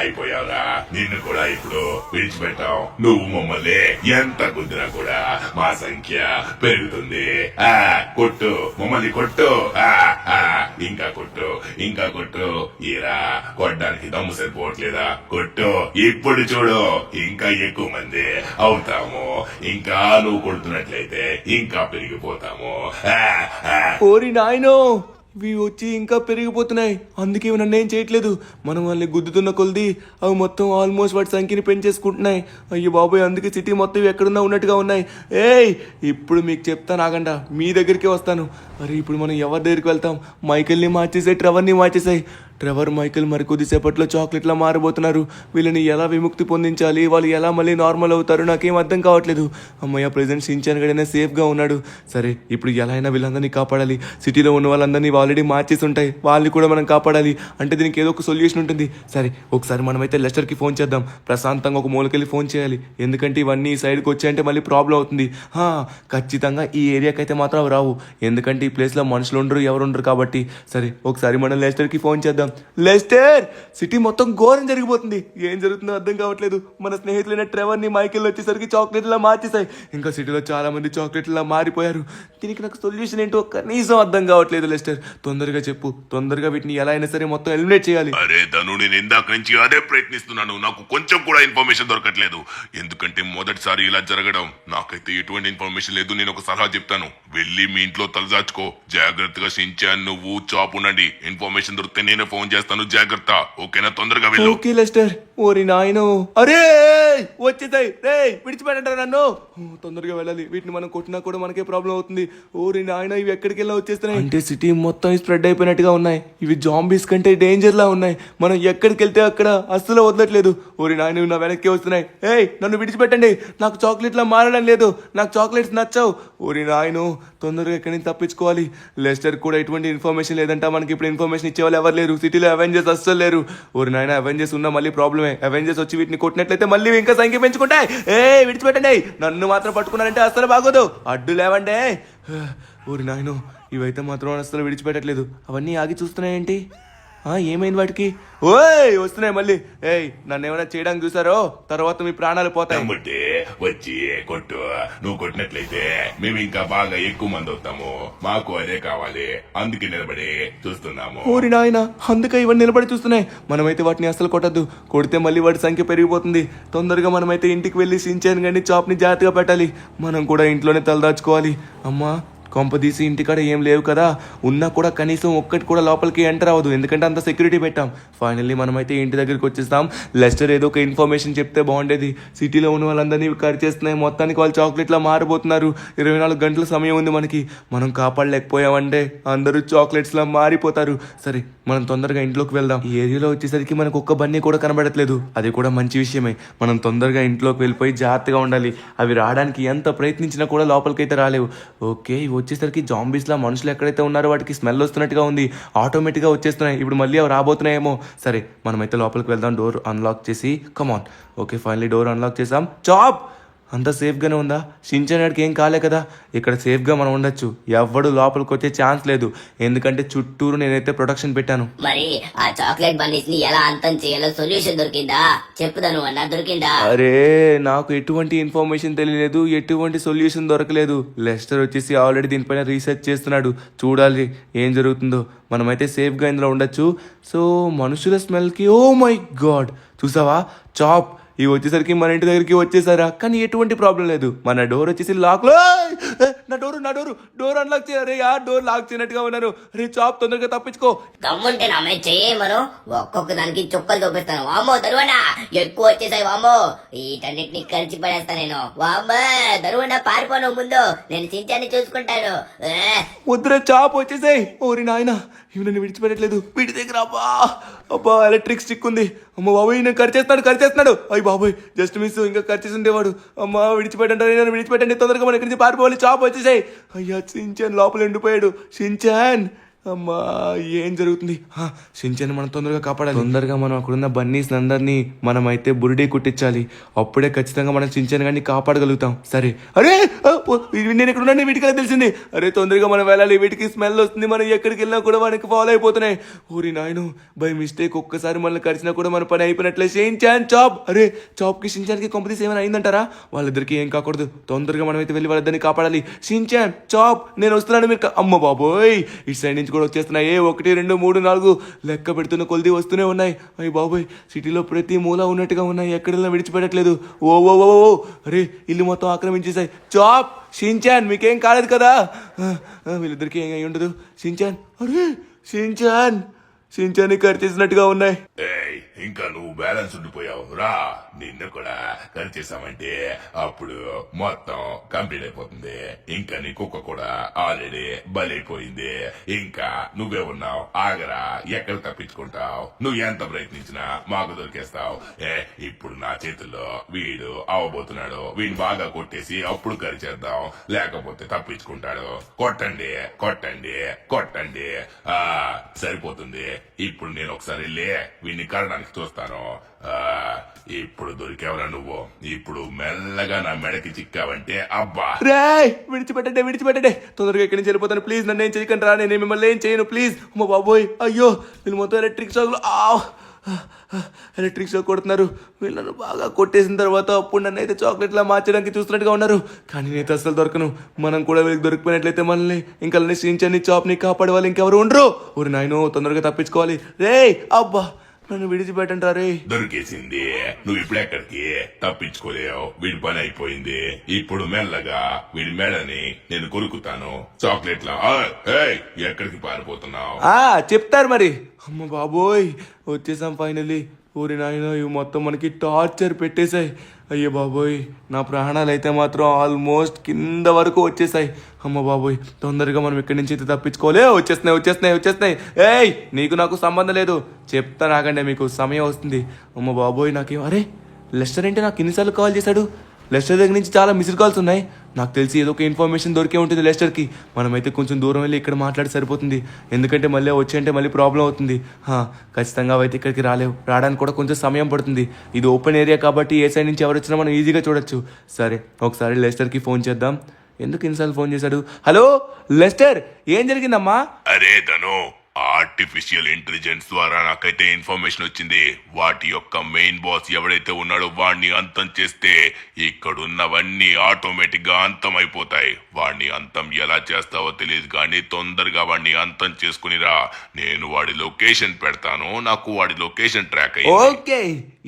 అయిపోయావురా, నిన్ను కూడా ఇప్పుడు విడిచిపెట్టాం. నువ్వు మమ్మల్ని ఎంత గుద్దినా కూడా మా సంఖ్య పెరుగుతుంది. కొట్టు, మమ్మల్ని కొట్టు. ఇంకా కొట్టు. ఈరా కొట్టడానికి దమ్ము సరిపోవట్లేదా? కొట్టు. ఇప్పుడు చూడు, ఇంకా ఎక్కువ మంది అవుతాము. ఇంకా నువ్వు కొడుతున్నట్లయితే ఇంకా పెరిగిపోతాము. ఓరి నాయనో, ఇవి వచ్చి ఇంకా పెరిగిపోతున్నాయి. అందుకే ఇవి నన్ను ఏం చేయట్లేదు. మనం వాళ్ళని గుద్దుతున్న కొలది అవి మొత్తం ఆల్మోస్ట్ వాటి సంఖ్యని పెంచేసుకుంటున్నాయి. అయ్యో బాబోయ్, అందుకే సిటీ మొత్తం ఇవి ఎక్కడున్నా ఉన్నట్టుగా ఉన్నాయి. ఇప్పుడు మీకు చెప్తాను, ఆగండా, మీ దగ్గరికే వస్తాను. అరే ఇప్పుడు మనం ఎవరి దగ్గరికి వెళ్తాం? మైకిల్ని మార్చేసాయి, ట్రెవర్ని మార్చేసాయి. ట్రెవర్, మైకిల్ మరి కొద్దిసేపట్లో చాక్లెట్లా మారబోతున్నారు. వీళ్ళని ఎలా విముక్తి పొందించాలి, వాళ్ళు ఎలా మళ్ళీ నార్మల్ అవుతారు, నాకేం అర్థం కావట్లేదు. అమ్మయ్య, ప్రెజెంట్ షించాన్ గడైనా సేఫ్గా ఉన్నాడు. సరే ఇప్పుడు ఎలా అయినా వీళ్ళందరినీ కాపాడాలి. సిటీలో ఉన్న వాళ్ళందరినీ ఆల్రెడీ మార్చేసి ఉంటాయి, వాళ్ళని కూడా మనం కాపాడాలి. అంటే దీనికి ఏదో ఒక సొల్యూషన్ ఉంటుంది. సరే ఒకసారి మనమైతే లెస్టర్కి ఫోన్ చేద్దాం. ప్రశాంతంగా ఒక మూలకెళ్ళి ఫోన్ చేయాలి. ఎందుకంటే ఇవన్నీ ఈ సైడ్కి వచ్చాయంటే మళ్ళీ ప్రాబ్లం అవుతుంది. ఖచ్చితంగా ఈ ఏరియాకి అయితే మాత్రం అవి రావు. ఎందుకంటే ఈ ప్లేస్లో మనుషులు ఉండరు, ఎవరు ఉండరు కాబట్టి. సరే ఒకసారి మనం లెస్టర్కి ఫోన్ చేద్దాం. లెస్టర్, సిటీ మొత్తం ఘోరం జరిగిపోతుంది. ఏం జరుగుతుందో అర్థం కావట్లేదు. మన స్నేహితులైన ట్రెవర్ని, మైకిల్ వచ్చేసరికి చాక్లెట్లా మార్చేసాయి. ఇంకా సిటీలో చాలా మంది చాక్లెట్లా మారిపోయారు. దీనికి నాకు సొల్యూషన్ ఏంటో కనీసం అర్థం కావట్లేదు. లెస్టర్, తొందరగా చెప్పు. తొందరగా వీటిని ఎలా అయినా సరే మొత్తం ఎలిమినేట్ చేయాలి. అరే ధను, నేను ఇందాక నుంచి అదే ప్రయత్నిస్తున్నాను. నాకు కొంచెం కూడా ఇన్ఫర్మేషన్ దొరకట్లేదు. ఎందుకంటే మొదటిసారి ఇలా జరగడం. నాకైతే ఎటువంటి ఇన్ఫర్మేషన్ లేదు. నేను ఒక సలహా చెప్తాను, వెళ్ళి మీ ఇంట్లో తలదాచుకో. జాగ్రత్తగా షించాన్, నువ్వు చాప్ ఉండండి. ఇన్ఫర్మేషన్ దొరికితే నేను ఫోన్ చేస్తాను. జాగ్రత్త, ఓకేనా? తొందరగా వెళ్ళు. Okay Lester. ఓరి నాయనో, అరే వచ్చేసాయి. రే విడిచిపెట్టంటారా నన్ను? తొందరగా వెళ్ళాలి. వీటిని మనం కొట్టినా కూడా మనకే ప్రాబ్లం అవుతుంది. ఓరి నాయన, ఇవి ఎక్కడికి వెళ్ళా వచ్చేస్తున్నాయి. అంటే సిటీ మొత్తం స్ప్రెడ్ అయిపోయినట్టుగా ఉన్నాయి. ఇవి జాంబీస్ కంటే డేంజర్ లా ఉన్నాయి. మనం ఎక్కడికి వెళ్తే అక్కడ అస్సలు వదలట్లేదు. ఓరి నాయన, ఇవి నా వెనక్కి వస్తున్నాయి. నన్ను విడిచిపెట్టండి. నాకు చాక్లెట్ లా మారడం లేదు. నాకు చాక్లెట్స్ నచ్చావు. ఓరి నాయను, తొందరగా ఎక్కడి నుంచి తప్పించుకోవాలి. లెస్టర్ కూడా ఎటువంటి ఇన్ఫర్మేషన్ లేదంట. మనకి ఇప్పుడు ఇన్ఫర్మేషన్ ఇచ్చేవాళ్ళు ఎవరు లేరు. సిటీలో అవెంజర్స్ అస్సలు లేరు. ఓరి నాయన, అవెంజర్స్ ఉన్నా మళ్ళీ ప్రాబ్లమే. అవెంజర్స్ వచ్చి వీటిని కొట్టినట్లయితే మళ్ళీ ఇంకా సంఖ్య పెంచుకుంటాయి. విడిచిపెట్టండి. నన్ను మాత్రం పట్టుకున్నారంటే అస్సలు బాగోదు. అడ్డు లేవండి. ఓరి నాయను, ఇవైతే మాత్రం అస్సలు విడిచిపెట్టట్లేదు. అవన్నీ ఆగి చూస్తున్నాయేంటి? ఏమైంది వాటికి? వస్తున్నాయి మళ్ళీ. నన్ను ఏమైనా చేయడానికి చూసారో తర్వాత మీ ప్రాణాలు పోతాయి. వచ్చి కొట్టు. నువ్వు కొట్టినట్లయితే మేము ఇంకా బాగా ఎక్కువ మంది అవుతాము. మాకు అదే కావాలి, అందుకే నిలబడి చూస్తున్నాము. ఓరి నాయన, అందుకే ఇవన్నీ నిలబడి చూస్తున్నాయి. మనమైతే వాటిని అసలు కొట్టద్దు. కొడితే మళ్ళీ వాటి సంఖ్య పెరిగిపోతుంది. తొందరగా మనమైతే ఇంటికి వెళ్ళి షించాన్ గాని చాప్ని జాగ్రత్తగా పెట్టాలి. మనం కూడా ఇంట్లోనే తలదాచుకోవాలి. అమ్మా కొంపదీసి ఇంటికాడ ఏం లేవు కదా, ఉన్నా కూడా కనీసం ఒక్కటి కూడా లోపలికి ఎంటర్ అవ్వదు, ఎందుకంటే అంత సెక్యూరిటీ పెట్టాం. ఫైనల్లీ మనమైతే ఇంటి దగ్గరికి వచ్చేస్తాం. లెస్టర్ ఏదో ఒక ఇన్ఫర్మేషన్ చెప్తే బాగుండేది. సిటీలో ఉన్న వాళ్ళందరినీ కట్ చేస్తున్నాయి, మొత్తానికి వాళ్ళు చాక్లెట్లా మారిపోతున్నారు. 24 గంటల సమయం ఉంది మనకి. మనం కాపాడలేకపోయామంటే అందరూ చాక్లెట్స్లా మారిపోతారు. సరే మనం తొందరగా ఇంట్లోకి వెళ్దాం. ఈ ఏరియాలో వచ్చేసరికి మనకు ఒక్క బన్నీ కూడా కనబడట్లేదు, అది కూడా మంచి విషయమే. మనం తొందరగా ఇంట్లోకి వెళ్ళిపోయి జాగ్రత్తగా ఉండాలి. అవి రావడానికి ఎంత ప్రయత్నించినా కూడా లోపలికైతే రాలేవు. ఓకే, ఇవి వచ్చేసరికి జాంబీస్లా మనుషులు ఎక్కడైతే ఉన్నారో వాటికి స్మెల్ వస్తున్నట్టుగా ఉంది, ఆటోమేటిక్గా వచ్చేస్తున్నాయి. ఇప్పుడు మళ్ళీ అవి రాబోతున్నాయేమో. సరే మనమైతే లోపలికి వెళ్దాం, డోర్ అన్లాక్ చేసి. కమాన్. ఓకే, ఫైనల్లీ డోర్ అన్లాక్ చేసాం. చాప్ అంతా సేఫ్గానే ఉందా? షించాన్కి ఏం కాలే కదా? ఇక్కడ సేఫ్గా మనం ఉండొచ్చు. ఎవ్వడు లోపలికి వచ్చే ఛాన్స్ లేదు, ఎందుకంటే చుట్టూరు నేనైతే ప్రొటెక్షన్ పెట్టాను. మరి ఆ చాక్లెట్ బన్నీస్ ని ఎలా అంతం చేయాలో సొల్యూషన్ దొరికిందా? చెప్పుదాను అన్న, దొరికిందా? అరే నాకు ఎటువంటి ఇన్ఫర్మేషన్ తెలియలేదు, ఎటువంటి సొల్యూషన్ దొరకలేదు. లెస్టర్ వచ్చేసి ఆల్రెడీ దీనిపైన రీసెర్చ్ చేస్తున్నాడు. చూడాలి ఏం జరుగుతుందో. మనమైతే సేఫ్గా ఇందులో ఉండొచ్చు. సో మనుషుల స్మెల్కి, ఓ మై గాడ్, చూసావా చాప్ ఇవి వచ్చేసరికి మన ఇంటి దగ్గరికి వచ్చేసారా? కానీ ఎటువంటి ప్రాబ్లం లేదు. మన డోర్ వచ్చేసి లాక్లో, నా డోర్ అన్లాక్ చేయాలి. డోర్ లాక్ చేయనట్టుగా ఉన్నాను. రే చాప్ తొందరగా తప్పించుకో. దమ్ముంటే నా మీద చేయమను, ఒక్కొక్క దానికి చుక్కలు చూపిస్తాను. వామ్మో దరువనా, ఎక్కువ వచ్చేసాయి. వామ్మో వీటన్నిటిని కలిసి పడేస్తా నేను. వామ్మో దరువనా, పారిపోను ముందు, నేను చించాన్ని చూసుకుంటాను. వద్దురా చాప్ వచ్చేసాయి. ఓరి నాయన, ఇవి నన్ను విడిచిపెట్టట్లేదు. వీటి దగ్గర అబ్బా ఎలక్ట్రిక్ స్టిక్ ఉంది. అమ్మ బాబోయ్, నేను కరిచేస్తున్నాడు. అయ్యి బాబోయ్, జస్ట్ మిస్, ఇంకా కరిచేసి ఉండేవాడు. అమ్మ విడిచిపెట్టండి, నన్ను విడిచిపెట్టండి, తొందరగా మన ఇక్కడి నుంచి పారిపోవాలి. చాప్ వచ్చేసాయి. అయ్యా షించాన్ లోపల ఎండిపోయాడు. షించాన్, అమ్మా ఏం జరుగుతుంది? షించాన్ మనం తొందరగా కాపాడాలి. తొందరగా మనం అక్కడున్న బన్నీస్ అందరినీ మనమైతే బురిడీ కుట్టించాలి. అప్పుడే ఖచ్చితంగా మనం షించాన్ గారిని కాపాడగలుగుతాం. సరే, అరే నేను ఇక్కడ ఉన్నాను, వీటికలా తెలిసింది. అరే తొందరగా మనం వెళ్ళాలి, వీటికి స్మెల్ వస్తుంది. మనం ఎక్కడికి వెళ్ళినా కూడా మనకి ఫాలో అయిపోతున్నాయి. ఊరి నాయను, బై మిస్టేక్ ఒక్కసారి మనల్ని కరిచినా కూడా మన పని అయిపోయినట్లే. షించాన్ చాప్, అరే చాప్కి షించాన్కి కంపెనీస్ ఏమైనా అయిందంటారా? వాళ్ళిద్దరికి ఏం కాకూడదు. తొందరగా మనమైతే వెళ్ళి వాళ్ళిద్దరిని కాపాడాలి. షించాన్ చాప్ నేను వస్తున్నాను, మీరు అమ్మ బాబోయ్ ఇటు సైడ్ నుంచి కూడా వచ్చేస్తున్నాయి. 1 2 3 4 లెక్క పెడుతున్న కొలిది వస్తూనే ఉన్నాయి. అయ్యి బాబోయ్, సిటీలో ప్రతి మూల ఉన్నట్టుగా ఉన్నాయి, ఎక్కడైనా విడిచిపెట్టట్లేదు. ఓ అరే ఇల్లు మొత్తం ఆక్రమించేసాయి. చాప్ షించాన్ మీకేం కాలేదు కదా? వీళ్ళిద్దరికి ఏం అయి ఉండదు. షించాన్, అరే షించాన్ని కరిచేసినట్టుగా ఉన్నాయి. ఏయ్, ఇంకా నువ్వు బ్యాలెన్స్ ఉండిపోయావు రా. నిన్ను కూడా కరిచేసామంటే అప్పుడు మొత్తం కంప్లీట్ అయిపోతుంది. ఇంకా నీ కుక్క కూడా ఆల్రెడీ బలైపోయింది. ఇంకా నువ్వే ఉన్నావు. ఆగరా, ఎక్కడ తప్పించుకుంటావు? నువ్వు ఎంత ప్రయత్నించినా మాకు దొరికేస్తావు. ఇప్పుడు నా చేతుల్లో వీడు అవబోతున్నాడు. వీడిని బాగా కొట్టేసి అప్పుడు కరిచేద్దాం, లేకపోతే తప్పించుకుంటాడు. కొట్టండి సరిపోతుంది. ఇప్పుడు నేను ఒకసారి వెళ్ళి వీడిని కరడానికి చూస్తాను. ఇప్పుడు దొరికేవరా నువ్వు? ఇప్పుడు మెల్లగా నా మెడకి చిక్కావంటే అబ్బా. రేయ్ విడిచిపెట్టండి, తొందరగా ఇక్కడి నుంచి వెళ్ళిపోతాను. ప్లీజ్ నన్ను ఏం చేయకండి రా, నేను మిమ్మల్ని ఏం చేయను ప్లీజ్. అమ్మ బాబోయ్, అయ్యో వీళ్ళు మొత్తం ఎలక్ట్రిక్ షాక్ కొడుతున్నారు. వీళ్ళను బాగా కొట్టేసిన తర్వాత అప్పుడు నన్ను అయితే చాక్లెట్లా మార్చడానికి చూస్తున్నట్టుగా ఉన్నారు. కానీ నేనైతే అసలు దొరకను. మనం కూడా వీళ్ళకి దొరికిపోయినట్లయితే మనల్ని ఇంకా షించాన్ని చాప్ని కాపాడే వాళ్ళు ఇంకెవరు ఉండరు. ఊరి నాయనో తొందరగా తప్పించుకోవాలి. రేయ్ అబ్బా నన్ను విడిచిపెట్టండి రే. దొరికేసింది. నువ్వు ఇప్పుడు ఎక్కడికి తప్పించుకోలేవు. వీడి పని అయిపోయింది. ఇప్పుడు మెల్లగా వీడి మెడని నేను కొరుకుతాను చాక్లెట్లా. ఎక్కడికి పారిపోతున్నావు? చెప్తారు మరి. అమ్మ బాబోయ్ వచ్చేసాం ఫైనల్లీ. ఊరి నాయన ఇవి మొత్తం మనకి టార్చర్ పెట్టేశాయి. అయ్యో బాబోయ్, నా ప్రాణాలు అయితే మాత్రం ఆల్మోస్ట్ కింద వరకు వచ్చేసాయి. అమ్మ బాబోయ్, తొందరగా మనం ఇక్కడి నుంచి అయితే తప్పించుకోలే. వచ్చేస్తున్నాయి. ఏయ్ నీకు నాకు సంబంధం లేదు, చెప్తా నాకండి, మీకు సమయం వస్తుంది. అమ్మ బాబోయ్ నాకేం, అరే లెస్టర్ అంటే నాకు ఎన్నిసార్లు కాల్ చేశాడు? లెస్టర్ దగ్గర నుంచి చాలా మిస్డ్ కాల్స్ ఉన్నాయి. నాకు తెలిసి ఏదో ఒక ఇన్ఫర్మేషన్ దొరికే ఉంటుంది లెస్టర్కి. మనమైతే కొంచెం దూరం వెళ్ళి ఇక్కడ మాట్లాడి సరిపోతుంది, ఎందుకంటే మళ్ళీ వచ్చి మళ్ళీ ప్రాబ్లం అవుతుంది. ఖచ్చితంగా అయితే ఇక్కడికి రావడానికి కూడా కొంచెం సమయం పడుతుంది. ఇది ఓపెన్ ఏరియా కాబట్టి ఏ సైడ్ నుంచి ఎవరు వచ్చినా మనం ఈజీగా చూడొచ్చు. సరే ఒకసారి లెస్టర్కి ఫోన్ చేద్దాం. ఎందుకు ఇన్నిసార్లు ఫోన్ చేశాడు? హలో లెస్టర్, ఏం జరిగిందమ్మా? అరే ధను, ఆర్టిఫిషియల్ ఇంటెలిజెన్స్ ద్వారా నాకైతే ఇన్ఫర్మేషన్ వచ్చింది. వాటి యొక్క మెయిన్ బాస్ ఎవడైతే ఉన్నాడో వాడిని అంతం చేస్తే ఇక్కడున్నవన్నీ ఆటోమేటిక్ గా అంతం అయిపోతాయి. వాడిని అంతం ఎలా చేస్తావో తెలియదు కానీ తొందరగా వాడిని అంతం చేసుకునిరా. నేను వాడి లొకేషన్ పెడతాను, నాకు వాడి లొకేషన్ ట్రాక్ అయ్యింది. ఓకే,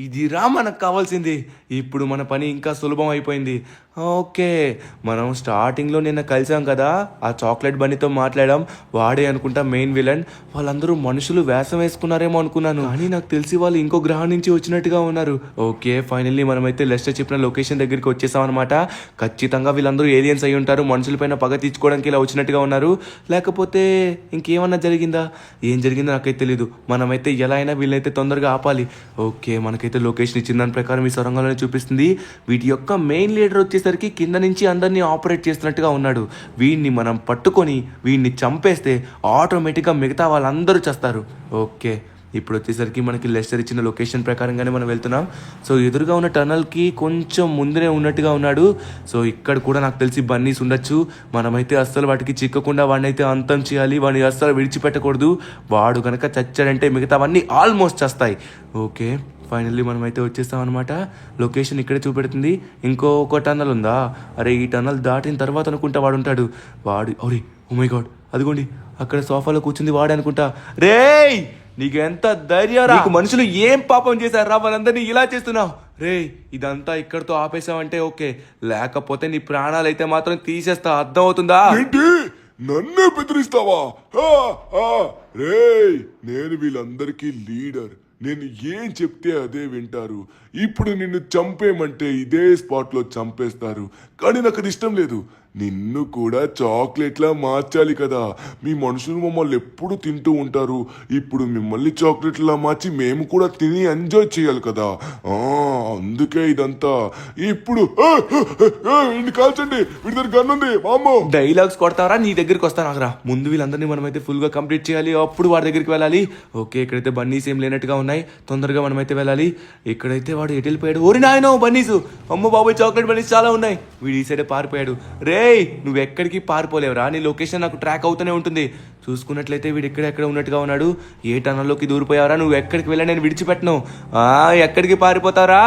ఇది రా మనకు కావాల్సింది. ఇప్పుడు మన పని ఇంకా సులభం అయిపోయింది. ఓకే, మనం స్టార్టింగ్లో నిన్న కలిసాం కదా, ఆ చాక్లెట్ బన్నీతో మాట్లాడాం. వాడే అనుకుంటా మెయిన్ విలన్. వాళ్ళందరూ మనుషులు వేషం వేసుకున్నారేమో అనుకున్నాను, కానీ నాకు తెలిసి వాళ్ళు ఇంకో గ్రహం నుంచి వచ్చినట్టుగా ఉన్నారు. ఓకే, ఫైనల్లీ మనమైతే లెస్టర్ చెప్పిన లొకేషన్ దగ్గరికి వచ్చేసాం అనమాట. ఖచ్చితంగా వీళ్ళందరూ ఏలియన్స్ అయి ఉంటారు, మనుషులపైన పగ తీర్చుకోవడానికి ఇలా వచ్చినట్టుగా ఉన్నారు. లేకపోతే ఇంకేమన్నా జరిగిందా? ఏం జరిగిందో నాకైతే తెలీదు. మనమైతే ఎలా అయినా వీళ్ళైతే తొందరగా ఆపాలి. ఓకే, మనకైతే లొకేషన్ ఇచ్చిన దాని ప్రకారం ఈ సొరంగంలోనే చూపిస్తుంది. వీటి యొక్క మెయిన్ లీడర్ వచ్చేసరికి కింద నుంచి అందరినీ ఆపరేట్ చేస్తున్నట్టుగా ఉన్నాడు. వీడిని మనం పట్టుకొని వీడిని చంపేస్తే ఆటోమేటిక్గా మిగతా వాళ్ళందరూ చేస్తారు. ఓకే, ఇప్పుడు వచ్చేసరికి మనకి లెస్టర్ ఇచ్చిన లొకేషన్ ప్రకారంగానే మనం వెళ్తున్నాం. సో ఎదురుగా ఉన్న టనల్కి కొంచెం ముందునే ఉన్నట్టుగా ఉన్నాడు. సో ఇక్కడ కూడా నాకు తెలిసి బన్నీస్ ఉండొచ్చు. మనమైతే అస్సలు వాటికి చిక్కకుండా వాడిని అయితే అంతం చేయాలి. వాడిని అస్సలు విడిచిపెట్టకూడదు. వాడు కనుక చచ్చాడంటే మిగతావన్నీ ఆల్మోస్ట్ చేస్తాయి. ఓకే, ఫైనల్లీ మనమైతే వచ్చేస్తాం అనమాట. లొకేషన్ ఇక్కడే చూపెడుతుంది. ఇంకొక టన్నల్ ఉందా? అరే, ఈ టన్నల్ దాటిన తర్వాత అనుకుంటా వాడు ఉంటాడు. వాడు అరే ఓ మై గాడ్, అదిగోండి అక్కడ సోఫాలో కూర్చుంది వాడే అనుకుంటా. రేయ్, నీకు ఎంత ధైర్యం? నీకు మనుషులు ఏం పాపం చేశారా వాళ్ళందరినీ ఇలా చేస్తున్నావు? రేయ్, ఇదంతా ఇక్కడితో ఆపేసావంటే ఓకే, లేకపోతే నీ ప్రాణాలు అయితే మాత్రం తీసేస్తా, అర్థం అవుతుందా? ఏంటి నన్నే బెదిరిస్తావా? రేయ్, నేను వీళ్ళందరికీ లీడర్. నేను ఏం చెప్తే అదే వింటారు. ఇప్పుడు నిన్ను చంపేయమంటే ఇదే స్పాట్లో చంపేస్తారు. కానీ నాకు అది ఇష్టం లేదు. నిన్ను కూడా చాక్లెట్లా మార్చాలి కదా. మీ మనుషులు మమ్మల్ని ఎప్పుడు తింటూ ఉంటారు. ఇప్పుడు మిమ్మల్ని చాక్లెట్లా మార్చి మేము కూడా తిని ఎంజాయ్ చేయాలి కదా. అందుకే ఇదంతా. ఇప్పుడు కాల్చండి, వీడి దగ్గర గన్ ఉంది. మామో డైలాగ్స్ కొడతారా? నీ దగ్గరికి వస్తాను ఆగరా. ముందు వీళ్ళందరినీ మనమైతే ఫుల్గా కంప్లీట్ చేయాలి, అప్పుడు వాడి దగ్గరికి వెళ్ళాలి. ఓకే, ఇక్కడైతే బన్నీస్ ఏం లేనట్టుగా ఉన్నాయి. తొందరగా మనమైతే వెళ్ళాలి. ఇక్కడైతే వాడు ఎటు వెళ్ళిపోయాడు? ఓరి నాయనో, బన్నీసు! అమ్మ బాబోయ్, చాక్లెట్ బన్నీస్ చాలా ఉన్నాయి. వీడు ఈ సైడే పారిపోయాడు. రే, నువ్వు ఎక్కడికి పారిపోలేవురా. నీ లొకేషన్ నాకు ట్రాక్ అవుతూనే ఉంటుంది. చూసుకున్నట్లయితే వీడు ఎక్కడ ఉన్నట్టుగా ఉన్నాడు. ఏ టనల్లోకి దూరిపోయావరా? నువ్వు ఎక్కడికి వెళ్ళా నేను విడిచిపెట్టను. ఎక్కడికి పారిపోతారా?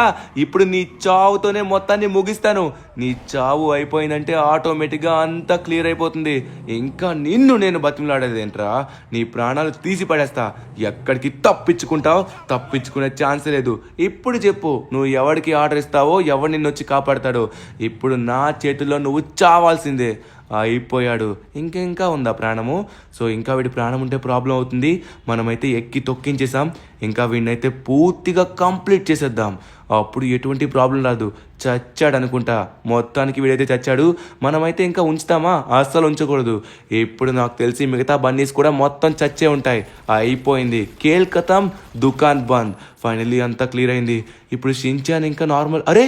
ఇప్పుడు నీ చావుతోనే మొత్తాన్ని ముగిస్తాను. నీ చావు అయిపోయిందంటే ఆటోమేటిక్గా అంతా క్లియర్ అయిపోతుంది. ఇంకా నిన్ను నేను బతిమలాడేదేంట్రా? నీ ప్రాణాలు తీసి పడేస్తా. ఎక్కడికి తప్పించుకుంటావు? తప్పించుకునే ఛాన్స్ లేదు. ఇప్పుడు చెప్పు, నువ్వు ఎవరికి ఆర్డర్ ఇస్తావో, ఎవరు నిన్ను వచ్చి కాపాడతాడో. ఇప్పుడు నా చేతుల్లో నువ్వు చావాల్సిందే. అయిపోయాడు. ఇంకా ఉందా ప్రాణము? సో ఇంకా వీడి ప్రాణం ఉంటే ప్రాబ్లం అవుతుంది. మనమైతే ఎక్కి తొక్కించేసాం. ఇంకా వీడినైతే పూర్తిగా కంప్లీట్ చేసేద్దాం. అప్పుడు ఎటువంటి ప్రాబ్లం రాదు. చచ్చాడు అనుకుంటా. మొత్తానికి వీడైతే చచ్చాడు. మనమైతే ఇంకా ఉంచుతామా? అస్సలు ఉంచకూడదు. ఇప్పుడు నాకు తెలిసి మిగతా బన్నీస్ కూడా మొత్తం చచ్చే ఉంటాయి. అయిపోయింది. కేల్ ఖతం, దుకాన్ బంద్. ఫైనల్లీ అంతా క్లియర్ అయింది. ఇప్పుడు షించాన్ ఇంకా నార్మల్. అరే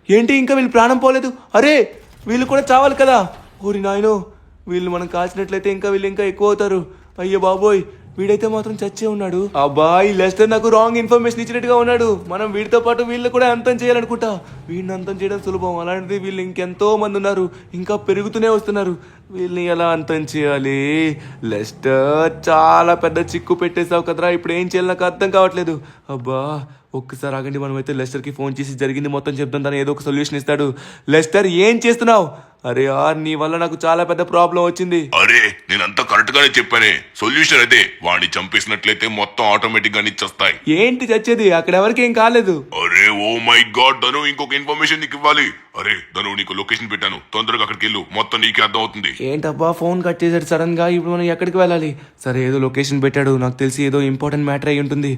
ఏంటి, ఇంకా వీళ్ళు ప్రాణం పోలేదు? అరే, వీళ్ళు కూడా చావాలి కదా. ఓరి నాయనో, వీళ్ళు మనం కాల్చినట్లయితే ఇంకా వీళ్ళు ఇంకా ఎక్కువ అవుతారు. అయ్యో బాబోయ్, వీడైతే మాత్రం చచ్చే ఉన్నాడు. అబ్బాయి, లెస్టర్ నాకు రాంగ్ ఇన్ఫర్మేషన్ ఇచ్చినట్టుగా ఉన్నాడు. మనం వీడితో పాటు వీళ్ళు కూడా అంతం చేయాలనుకుంటా. వీడిని అంతం చేయడం సులభం. అలాంటిది వీళ్ళు ఇంకెంతో మంది ఉన్నారు, ఇంకా పెరుగుతూనే వస్తున్నారు. వీళ్ళని ఎలా అంతం చేయాలి? లెస్టర్, చాలా పెద్ద చిక్కు పెట్టేసావు కదరా. ఇప్పుడు ఏం చేయాలి నాకు అర్థం కావట్లేదు. అబ్బా, ఒక్కసారి ఆగండి. మనమైతే లెస్టర్కి ఫోన్ చేసి జరిగింది మొత్తం చెప్తాం. తను ఏదో ఒక సొల్యూషన్ ఇస్తాడు. లెస్టర్, ఏం చేస్తున్నావు? అరే నీ వల్ల నాకు చాలా పెద్ద ప్రాబ్లం వచ్చింది. అరే, నేనంతా కరెక్ట్ గానే చెప్పానే. సొల్యూషన్ అయితే వాడిని చంపేసినట్లయితే మొత్తం ఆటోమేటిక్ గా నిచ్చేస్తాయి. ఏంటి చచ్చేది? అక్కడ ఎవరికి ఏం కాలేదు. అరే ఓ మై గాడ్, ధను ఇంకొక ఇన్ఫర్మేషన్ నీకు ఇవ్వాలి. అరే ధను, నీకు లొకేషన్ పెట్టాను, తొందరగా అక్కడికి వెళ్ళు. మొత్తం నీకే అర్థం అవుతుంది. ఏంటబ్బా, ఫోన్ కట్ చేశాడు సడన్ గా. ఇప్పుడు మనం ఎక్కడికి వెళ్ళాలి? సరే, ఏదో లొకేషన్ పెట్టాడు. నాకు తెలిసి ఏదో ఇంపార్టెంట్ మ్యాటర్ అయి ఉంటుంది.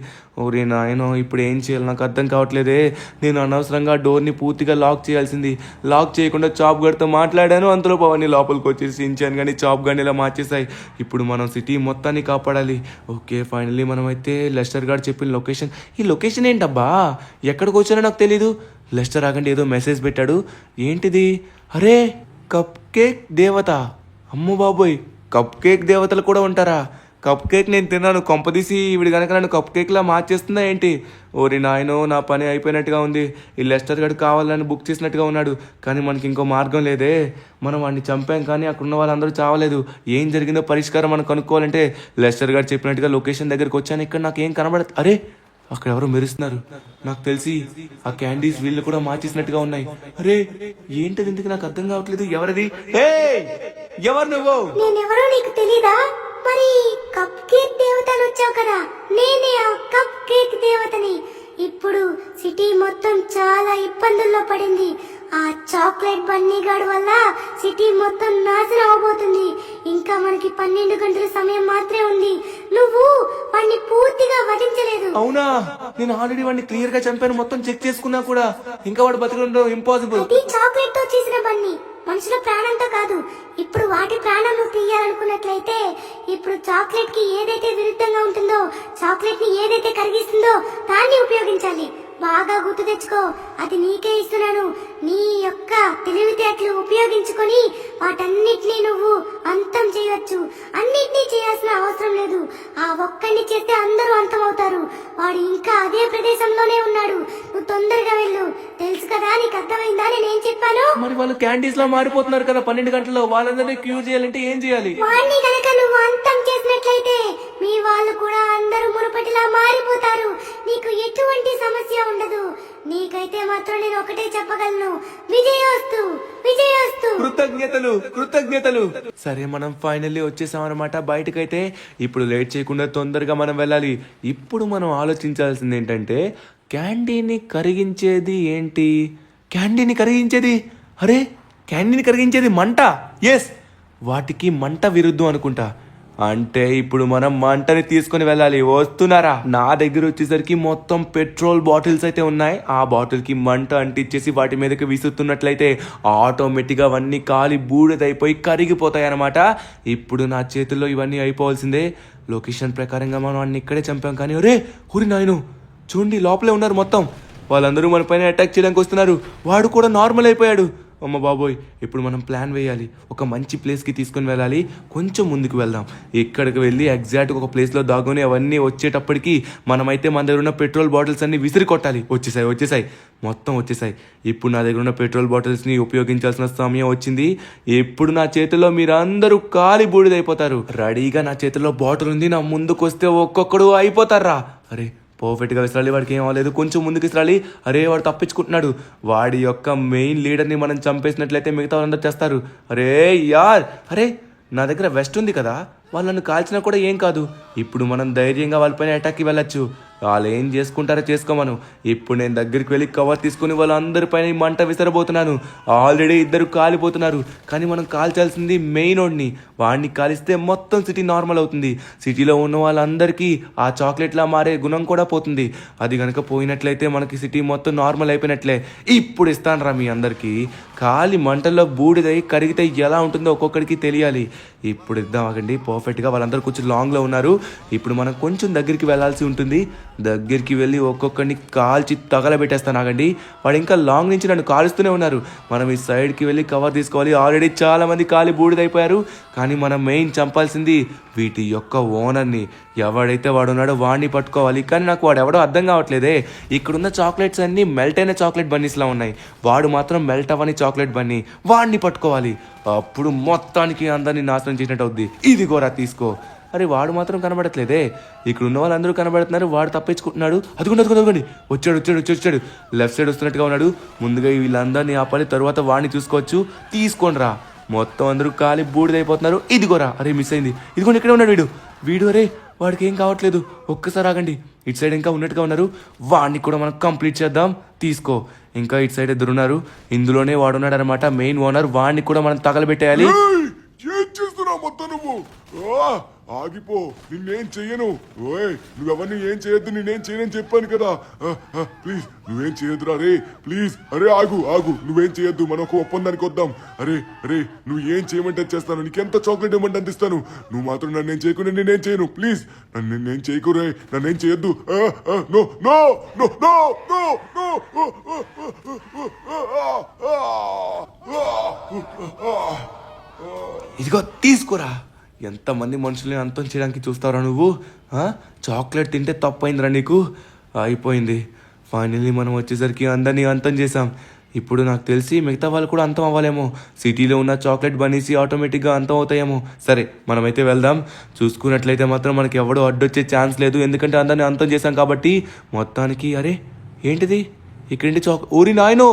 ఓరే నాయనో, ఇప్పుడు ఏం చేయాలి నాకు అర్థం కావట్లేదే. నేను అనవసరంగా డోర్ని పూర్తిగా లాక్ చేయాల్సింది. లాక్ చేయకుండా చాప్ గడితో మాట్లాడాను. అంతలో పవన్ని లోపలికి వచ్చేసి సించాన్ కానీ చాప్ కానీ ఇలా మార్చేసాయి. ఇప్పుడు మనం సిటీ మొత్తాన్ని కాపాడాలి. ఓకే, ఫైనల్లీ మనమైతే లెస్టర్ గారు చెప్పిన లొకేషన్. ఈ లొకేషన్ ఏంటబ్బా? ఎక్కడికి వచ్చానో నాకు తెలీదు. లెస్టర్ ఆగండి, ఏదో మెసేజ్ పెట్టాడు. ఏంటిది? అరే, కప్ కేక్ దేవత. అమ్మ బాబోయ్, కప్ కేక్ దేవతలు కూడా ఉంటారా? కప్ కేక్ నేను తిన్నాను. కొంపదీసి వీడు కనుక నన్ను కప్ కేక్లా మార్చేస్తుందా ఏంటి? ఓరి నాయనో, నా పని అయిపోయినట్టుగా ఉంది. ఈ లెస్టర్ గడు కావాలని బుక్ చేసినట్టుగా ఉన్నాడు. కానీ మనకి ఇంకో మార్గం లేదే. మనం వాడిని చంపాం, కానీ అక్కడ ఉన్న వాళ్ళందరూ చావలేదు. ఏం జరిగిందో పరిష్కారం మనం కనుక్కోవాలంటే లెస్టర్ గారు చెప్పినట్టుగా లొకేషన్ దగ్గరికి వచ్చాను. ఇక్కడ నాకు ఏం కనబడదు. అరే, అక్కడ ఎవరో మెరుస్తున్నారు. నాకు తెలిసి ఆ క్యాండీస్ వీళ్ళు కూడా మార్చేసినట్టుగా ఉన్నాయి. అరే ఏంటది? ఎందుకు నాకు అర్థం కావట్లేదు. ఎవరిది? ఎవరు నువ్వు? నేనెవరో నీకు తెలీదా? మరి కప్ కేక్ దేవతను వచ్చావు కదా, నేనే ఆ కప్ కేక్ దేవతని. ఇప్పుడు సిటీ మొత్తం చాలా ఇబ్బందుల్లో పడింది. ఆ చాక్లెట్ బన్నీ గాడి వల్ల సిటీ మొత్తం నాశనం అవబోతుంది. ఇంకా మనకి 12 గంటల సమయం మాత్రమే ఉంది. నువ్వు వాడిని పూర్తిగా వధించలేదు. అవునా, నేను ఆల్రెడీ వాడిని క్లియర్ గా చంపాను, మొత్తం చెక్ చేసుకున్నా కూడా. ఇంకా వాడు బతకడం ఇంపాసిబుల్. అది చాక్లెట్ తో చేసిన బన్నీ, మనుషుల ప్రాణంతో కాదు. ఇప్పుడు వాటి ప్రాణాలు తీయాలనుకున్నట్లయితే ఇప్పుడు చాక్లెట్ కి ఏదైతే విరుద్ధంగా ఉంటుందో, చాక్లెట్ ని ఏదైతే కరిగిస్తుందో దాన్ని ఉపయోగించాలి. బాగా గుర్తు తెచ్చుకో, అది నీకే ఇస్తున్నాను. నీ యొక్క తెలివితేటలు ఉపయోగించుకొని వాటన్నిటినీ నువ్వు అంతం చేయవచ్చు. అన్నిటినీ చేయాల్సిన అవసరం లేదు. ఆ ఒక్కడిని చేస్తే అందరూ అంతమవుతారు. వాడు ఇంకా అదే ప్రదేశంలోనే ఉన్నాడు. నువ్వు తొందరగా వెళ్ళు. తెలుసు కదా, నీకు అర్థమైందా నేనేం చెప్పాను? మరి వాళ్ళు క్యాండీస్ లో మారిపోతున్నారు కదా 12 గంటల్లో. వాళ్ళందరినీ క్యూర్ చేయాలంటే ఏం చేయాలి? వాడిని కనుక నువ్వు అంతం చేసినట్లయితే మీ వాళ్ళు కూడా అందరూ మునుపటిలా మారిపోతారు. నీకు ఎటువంటి సమస్య ఉండదు. నీకైతే మాత్రం నేను ఒకటే చెప్పగలను, విజయోస్తు, విజయోస్తు. కృతజ్ఞతలు, కృతజ్ఞతలు. సరే, మనం ఫైనల్లీ వచ్చేసాం అనమాట బయటకైతే. ఇప్పుడు లేట్ చేయకుండా తొందరగా మనం వెళ్ళాలి. ఇప్పుడు మనం ఆలోచించాల్సింది ఏంటంటే, క్యాండీని కరిగించేది ఏంటి? క్యాండీని కరిగించేది, అరే క్యాండీని కరిగించేది మంట. ఎస్, వాటికి మంట విరుద్ధం అనుకుంటా. అంటే ఇప్పుడు మనం మంటని తీసుకొని వెళ్ళాలి. వస్తున్నారా? నా దగ్గర వచ్చేసరికి మొత్తం పెట్రోల్ బాటిల్స్ అయితే ఉన్నాయి. ఆ బాటిల్ కి మంట అంటించేసి వాటి మీదకి విసురుతున్నట్లయితే ఆటోమేటిక్ గా అవన్నీ కాలి బూడిదైపోయి కరిగిపోతాయి అనమాట. ఇప్పుడు నా చేతుల్లో ఇవన్నీ అయిపోవాల్సిందే. లొకేషన్ ప్రకారంగా మనం అన్ని ఇక్కడే చంపాం, కానీ ఒరే ఊరి నాయను చూడండి, లోపలే ఉన్నారు మొత్తం. వాళ్ళందరూ మన పైన అటాక్ చేయడానికి వస్తున్నారు. వాడు కూడా నార్మల్ అయిపోయాడు. అమ్మ బాబోయ్, ఇప్పుడు మనం ప్లాన్ వేయాలి. ఒక మంచి ప్లేస్కి తీసుకొని వెళ్ళాలి. కొంచెం ముందుకు వెళ్దాం. ఇక్కడికి వెళ్ళి ఎగ్జాక్ట్గా ఒక ప్లేస్లో దాగుని అవన్నీ వచ్చేటప్పటికి మనమైతే మన దగ్గర ఉన్న పెట్రోల్ బాటిల్స్ అన్ని విసిరి కొట్టాలి. వచ్చేసాయి, మొత్తం వచ్చేసాయి. ఇప్పుడు నా దగ్గర ఉన్న పెట్రోల్ బాటిల్స్ని ఉపయోగించాల్సిన సమయం వచ్చింది. ఇప్పుడు నా చేతిలో మీరందరూ కాలి బూడిదైపోతారు. రెడీగా నా చేతిలో బాటిల్ ఉంది. నా ముందుకు వస్తే ఒక్కొక్కడు అయిపోతారా. అరే పర్ఫెక్ట్గా విసరాలి, వాడికి ఏం అవ్వలేదు. కొంచెం ముందుకు విసరాలి. అరే వాడు తప్పించుకుంటున్నాడు. వాడి యొక్క మెయిన్ లీడర్ని మనం చంపేసినట్లయితే మిగతా వాళ్ళందరూ చేస్తారు. అరే యార్, అరే నా దగ్గర వెస్ట్ ఉంది కదా, వాళ్ళను కాల్చినా కూడా ఏం కాదు. ఇప్పుడు మనం ధైర్యంగా వాళ్ళపైన అటాక్కి వెళ్ళొచ్చు. వాళ్ళు ఏం చేసుకుంటారో చేసుకోమను. ఇప్పుడు నేను దగ్గరికి వెళ్ళి కవర్ తీసుకుని వాళ్ళందరిపైన మంట విసరబోతున్నాను. ఆల్రెడీ ఇద్దరు కాలిపోతున్నారు, కానీ మనం కాల్చాల్సింది మెయిన్ వాడిని. వాడిని కాలిస్తే మొత్తం సిటీ నార్మల్ అవుతుంది. సిటీలో ఉన్న వాళ్ళందరికీ ఆ చాక్లెట్లా మారే గుణం కూడా పోతుంది. అది కనుక పోయినట్లయితే మనకి సిటీ మొత్తం నార్మల్ అయిపోయినట్లే. ఇప్పుడు ఇస్తాను రా మీ అందరికీ. కాలి మంటల్లో బూడిదై కరిగితే ఎలా ఉంటుందో ఒక్కొక్కడికి తెలియాలి. ఇప్పుడు ఇద్దాం, ఆగండి. పర్ఫెక్ట్గా వాళ్ళందరూ కొంచెం లాంగ్లో ఉన్నారు. ఇప్పుడు మనం కొంచెం దగ్గరికి వెళ్ళాల్సి ఉంటుంది. దగ్గరికి వెళ్ళి ఒక్కొక్కడిని కాల్చి తగలబెట్టేస్తాను. ఆగండి, వాడు ఇంకా లాంగ్ నుంచి నన్ను కాలుస్తూనే ఉన్నారు. మనం ఈ సైడ్కి వెళ్ళి కవర్ తీసుకోవాలి. ఆల్రెడీ చాలా మంది కాలి బూడిదైపోయారు, కానీ మనం మెయిన్ చంపాల్సింది వీటి యొక్క ఓనర్ని. ఎవడైతే వాడు ఉన్నాడో వాడిని పట్టుకోవాలి. కానీ నాకు వాడు ఎవడో అర్థం కావట్లేదే. ఇక్కడున్న చాక్లెట్స్ అన్నీ మెల్ట్ అయిన చాక్లెట్ బన్నీస్లా ఉన్నాయి. వాడు మాత్రం మెల్ట్ అవ్వని చాక్లెట్ బన్నీ. వాడిని పట్టుకోవాలి. అప్పుడు మొత్తానికి అందరినీ నాశనం చేసినట్టు అవుద్ది. ఇది కూడా తీసుకో. అరే వాడు మాత్రం కనబడట్లేదే. ఇక్కడ ఉన్న వాళ్ళందరూ కనబడుతున్నారు, వాడు తప్పించుకుంటున్నాడు. అదిగోండి వచ్చాడు. లెఫ్ట్ సైడ్ వస్తున్నట్టుగా ఉన్నాడు. ముందుగా వీళ్ళందరినీ ఆపాలి, తర్వాత వాడిని చూసుకోవచ్చు. తీసుకోండి రా. మొత్తం అందరూ కాలి బూడిదైపోతున్నారు. ఇదిగోరా. అరే మిస్ అయింది. ఇదిగోండి ఇక్కడే ఉన్నాడు వీడు. అరే వాడికి ఏం కావట్లేదు. ఒక్కసారి ఆగండి. ఇటు సైడ్ ఇంకా ఉన్నట్టుగా ఉన్నారు. వాడిని కూడా మనం కంప్లీట్ చేద్దాం. తీసుకో. ఇంకా ఇటు సైడ్ ఇద్దరు ఉన్నారు. ఇందులోనే వాడున్నాడు అనమాట మెయిన్ ఓనర్. వాడిని కూడా మనం తగలబెట్టేయాలి. ఏం చేస్తున్నావు మొత్తం నువ్వు? ఆగిపో, నిన్నేం చెయ్యను. ఓయ్ నువ్వెవరిని ఏం చేయొద్దు, నేనేం చేయనని చెప్పాను కదా. ప్లీజ్ నువ్వేం చేయొద్దురా. రే ప్లీజ్, అరే ఆగు, నువ్వేం చేయొద్దు. మనం ఒక ఒప్పందానికి వద్దాం. అరే నువ్వు ఏం చేయమంటే చేస్తాను. నీకెంత చాక్లెట్ ఇవ్వమంటే అందిస్తాను. నువ్వు మాత్రం నన్నేం చేయకుండా నేనేం చేయను. ప్లీజ్ నన్నేం చేయకురే, నన్నేం చేయొద్దు. No no no no no ఇదిగో తీసుకోరా. ఎంతమంది మనుషుల్ని అంతం చేయడానికి చూస్తావురా నువ్వు? చాక్లెట్ తింటే తప్పైందిరా నీకు. అయిపోయింది. ఫైనల్లీ మనం వచ్చేసరికి అందరినీ అంతం చేసాం. ఇప్పుడు నాకు తెలిసి మిగతా వాళ్ళు కూడా అంతం అవ్వాలేమో. సిటీలో ఉన్న చాక్లెట్ బనీసి ఆటోమేటిక్గా అంతం అవుతాయేమో. సరే మనమైతే వెళ్దాం. చూసుకున్నట్లయితే మాత్రం మనకి ఎవడో అడ్డొచ్చే ఛాన్స్ లేదు, ఎందుకంటే అందరినీ అంతం చేశాం కాబట్టి. మొత్తానికి అరే ఏంటిది ఇక్కడేంటి ఊరి నాయనో,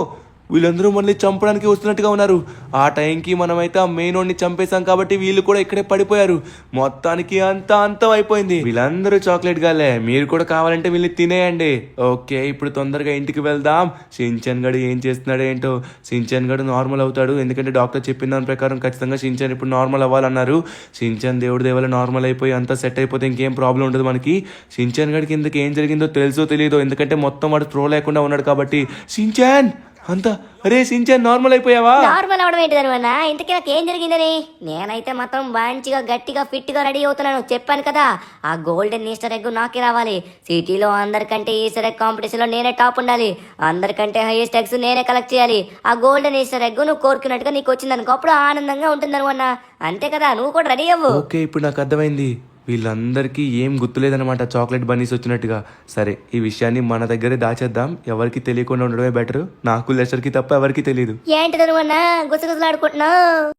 వీళ్ళందరూ మనల్ని చంపడానికి వస్తున్నట్టుగా ఉన్నారు. ఆ టైంకి మనమైతే ఆ మెయిన్ వాడిని చంపేశాం కాబట్టి వీళ్ళు కూడా ఇక్కడే పడిపోయారు. మొత్తానికి అంతం అయిపోయింది. వీళ్ళందరూ చాక్లెట్ గాలే, మీరు కూడా కావాలంటే వీళ్ళని తినేయండి. ఓకే, ఇప్పుడు తొందరగా ఇంటికి వెళ్దాం. షించాన్ గడు ఏం చేస్తున్నాడు ఏంటో. షించాన్ గడు నార్మల్ అవుతాడు, ఎందుకంటే డాక్టర్ చెప్పిన దాని ప్రకారం ఖచ్చితంగా షించాన్ ఇప్పుడు నార్మల్ అవ్వాలన్నారు. షించాన్ దేవుడి దేవల నార్మల్ అయిపోయి అంతా సెట్ అయిపోతే ఇంకేం ప్రాబ్లం ఉండదు మనకి. షించాన్ గడికి ఇందుకు ఏం జరిగిందో తెలుసో తెలియదో, ఎందుకంటే మొత్తం వాడు త్రో లేకుండా ఉన్నాడు కాబట్టి. షించాన్ అంతా, అరే షించాన్ నార్మల్ అయిపోయావా? నార్మల్ అవడం ఏంటి ధనువన్న? ఇంతకీ నాకు ఏం జరిగిందని? నేనైతే మాత్రం మంచిగా గట్టిగా ఫిట్ గా రెడీ అవుతున్నాను. చెప్పాను కదా, ఆ గోల్డెన్ ఈస్టర్ ఎగ్ నాకే రావాలి. సిటీలో అందరికంటే ఈస్టర్ ఎగ్ కాంపిటీషన్ లో నేనే టాప్ ఉండాలి. అందరికంటే హైయెస్ట్ ఎగ్స్ నేనే కలెక్ట్ చేయాలి. ఆ గోల్డెన్ ఈస్టర్ ఎగ్ నువ్వు కోరుకున్నట్టుగా నీకు వచ్చిందనుకో, అప్పుడు ఆనందంగా ఉంటుంది ధనువన్న. అంతే కదా, నువ్వు కూడా రెడీ అవ్వు. ఓకే, ఇప్పుడు నాకు అర్థమైంది. వీళ్ళందరికీ ఏం గుర్తులేదనమాట చాక్లెట్ బన్నీస్ వచ్చినట్టుగా. సరే, ఈ విషయాన్ని మన దగ్గరే దాచేద్దాం. ఎవరికి తెలియకుండా ఉండడమే బెటర్. నాకు లెసర్కి తప్ప ఎవరికి తెలియదు. ఏంటి ధనువన్న గుసగుసలాడుకుంటున్నావు?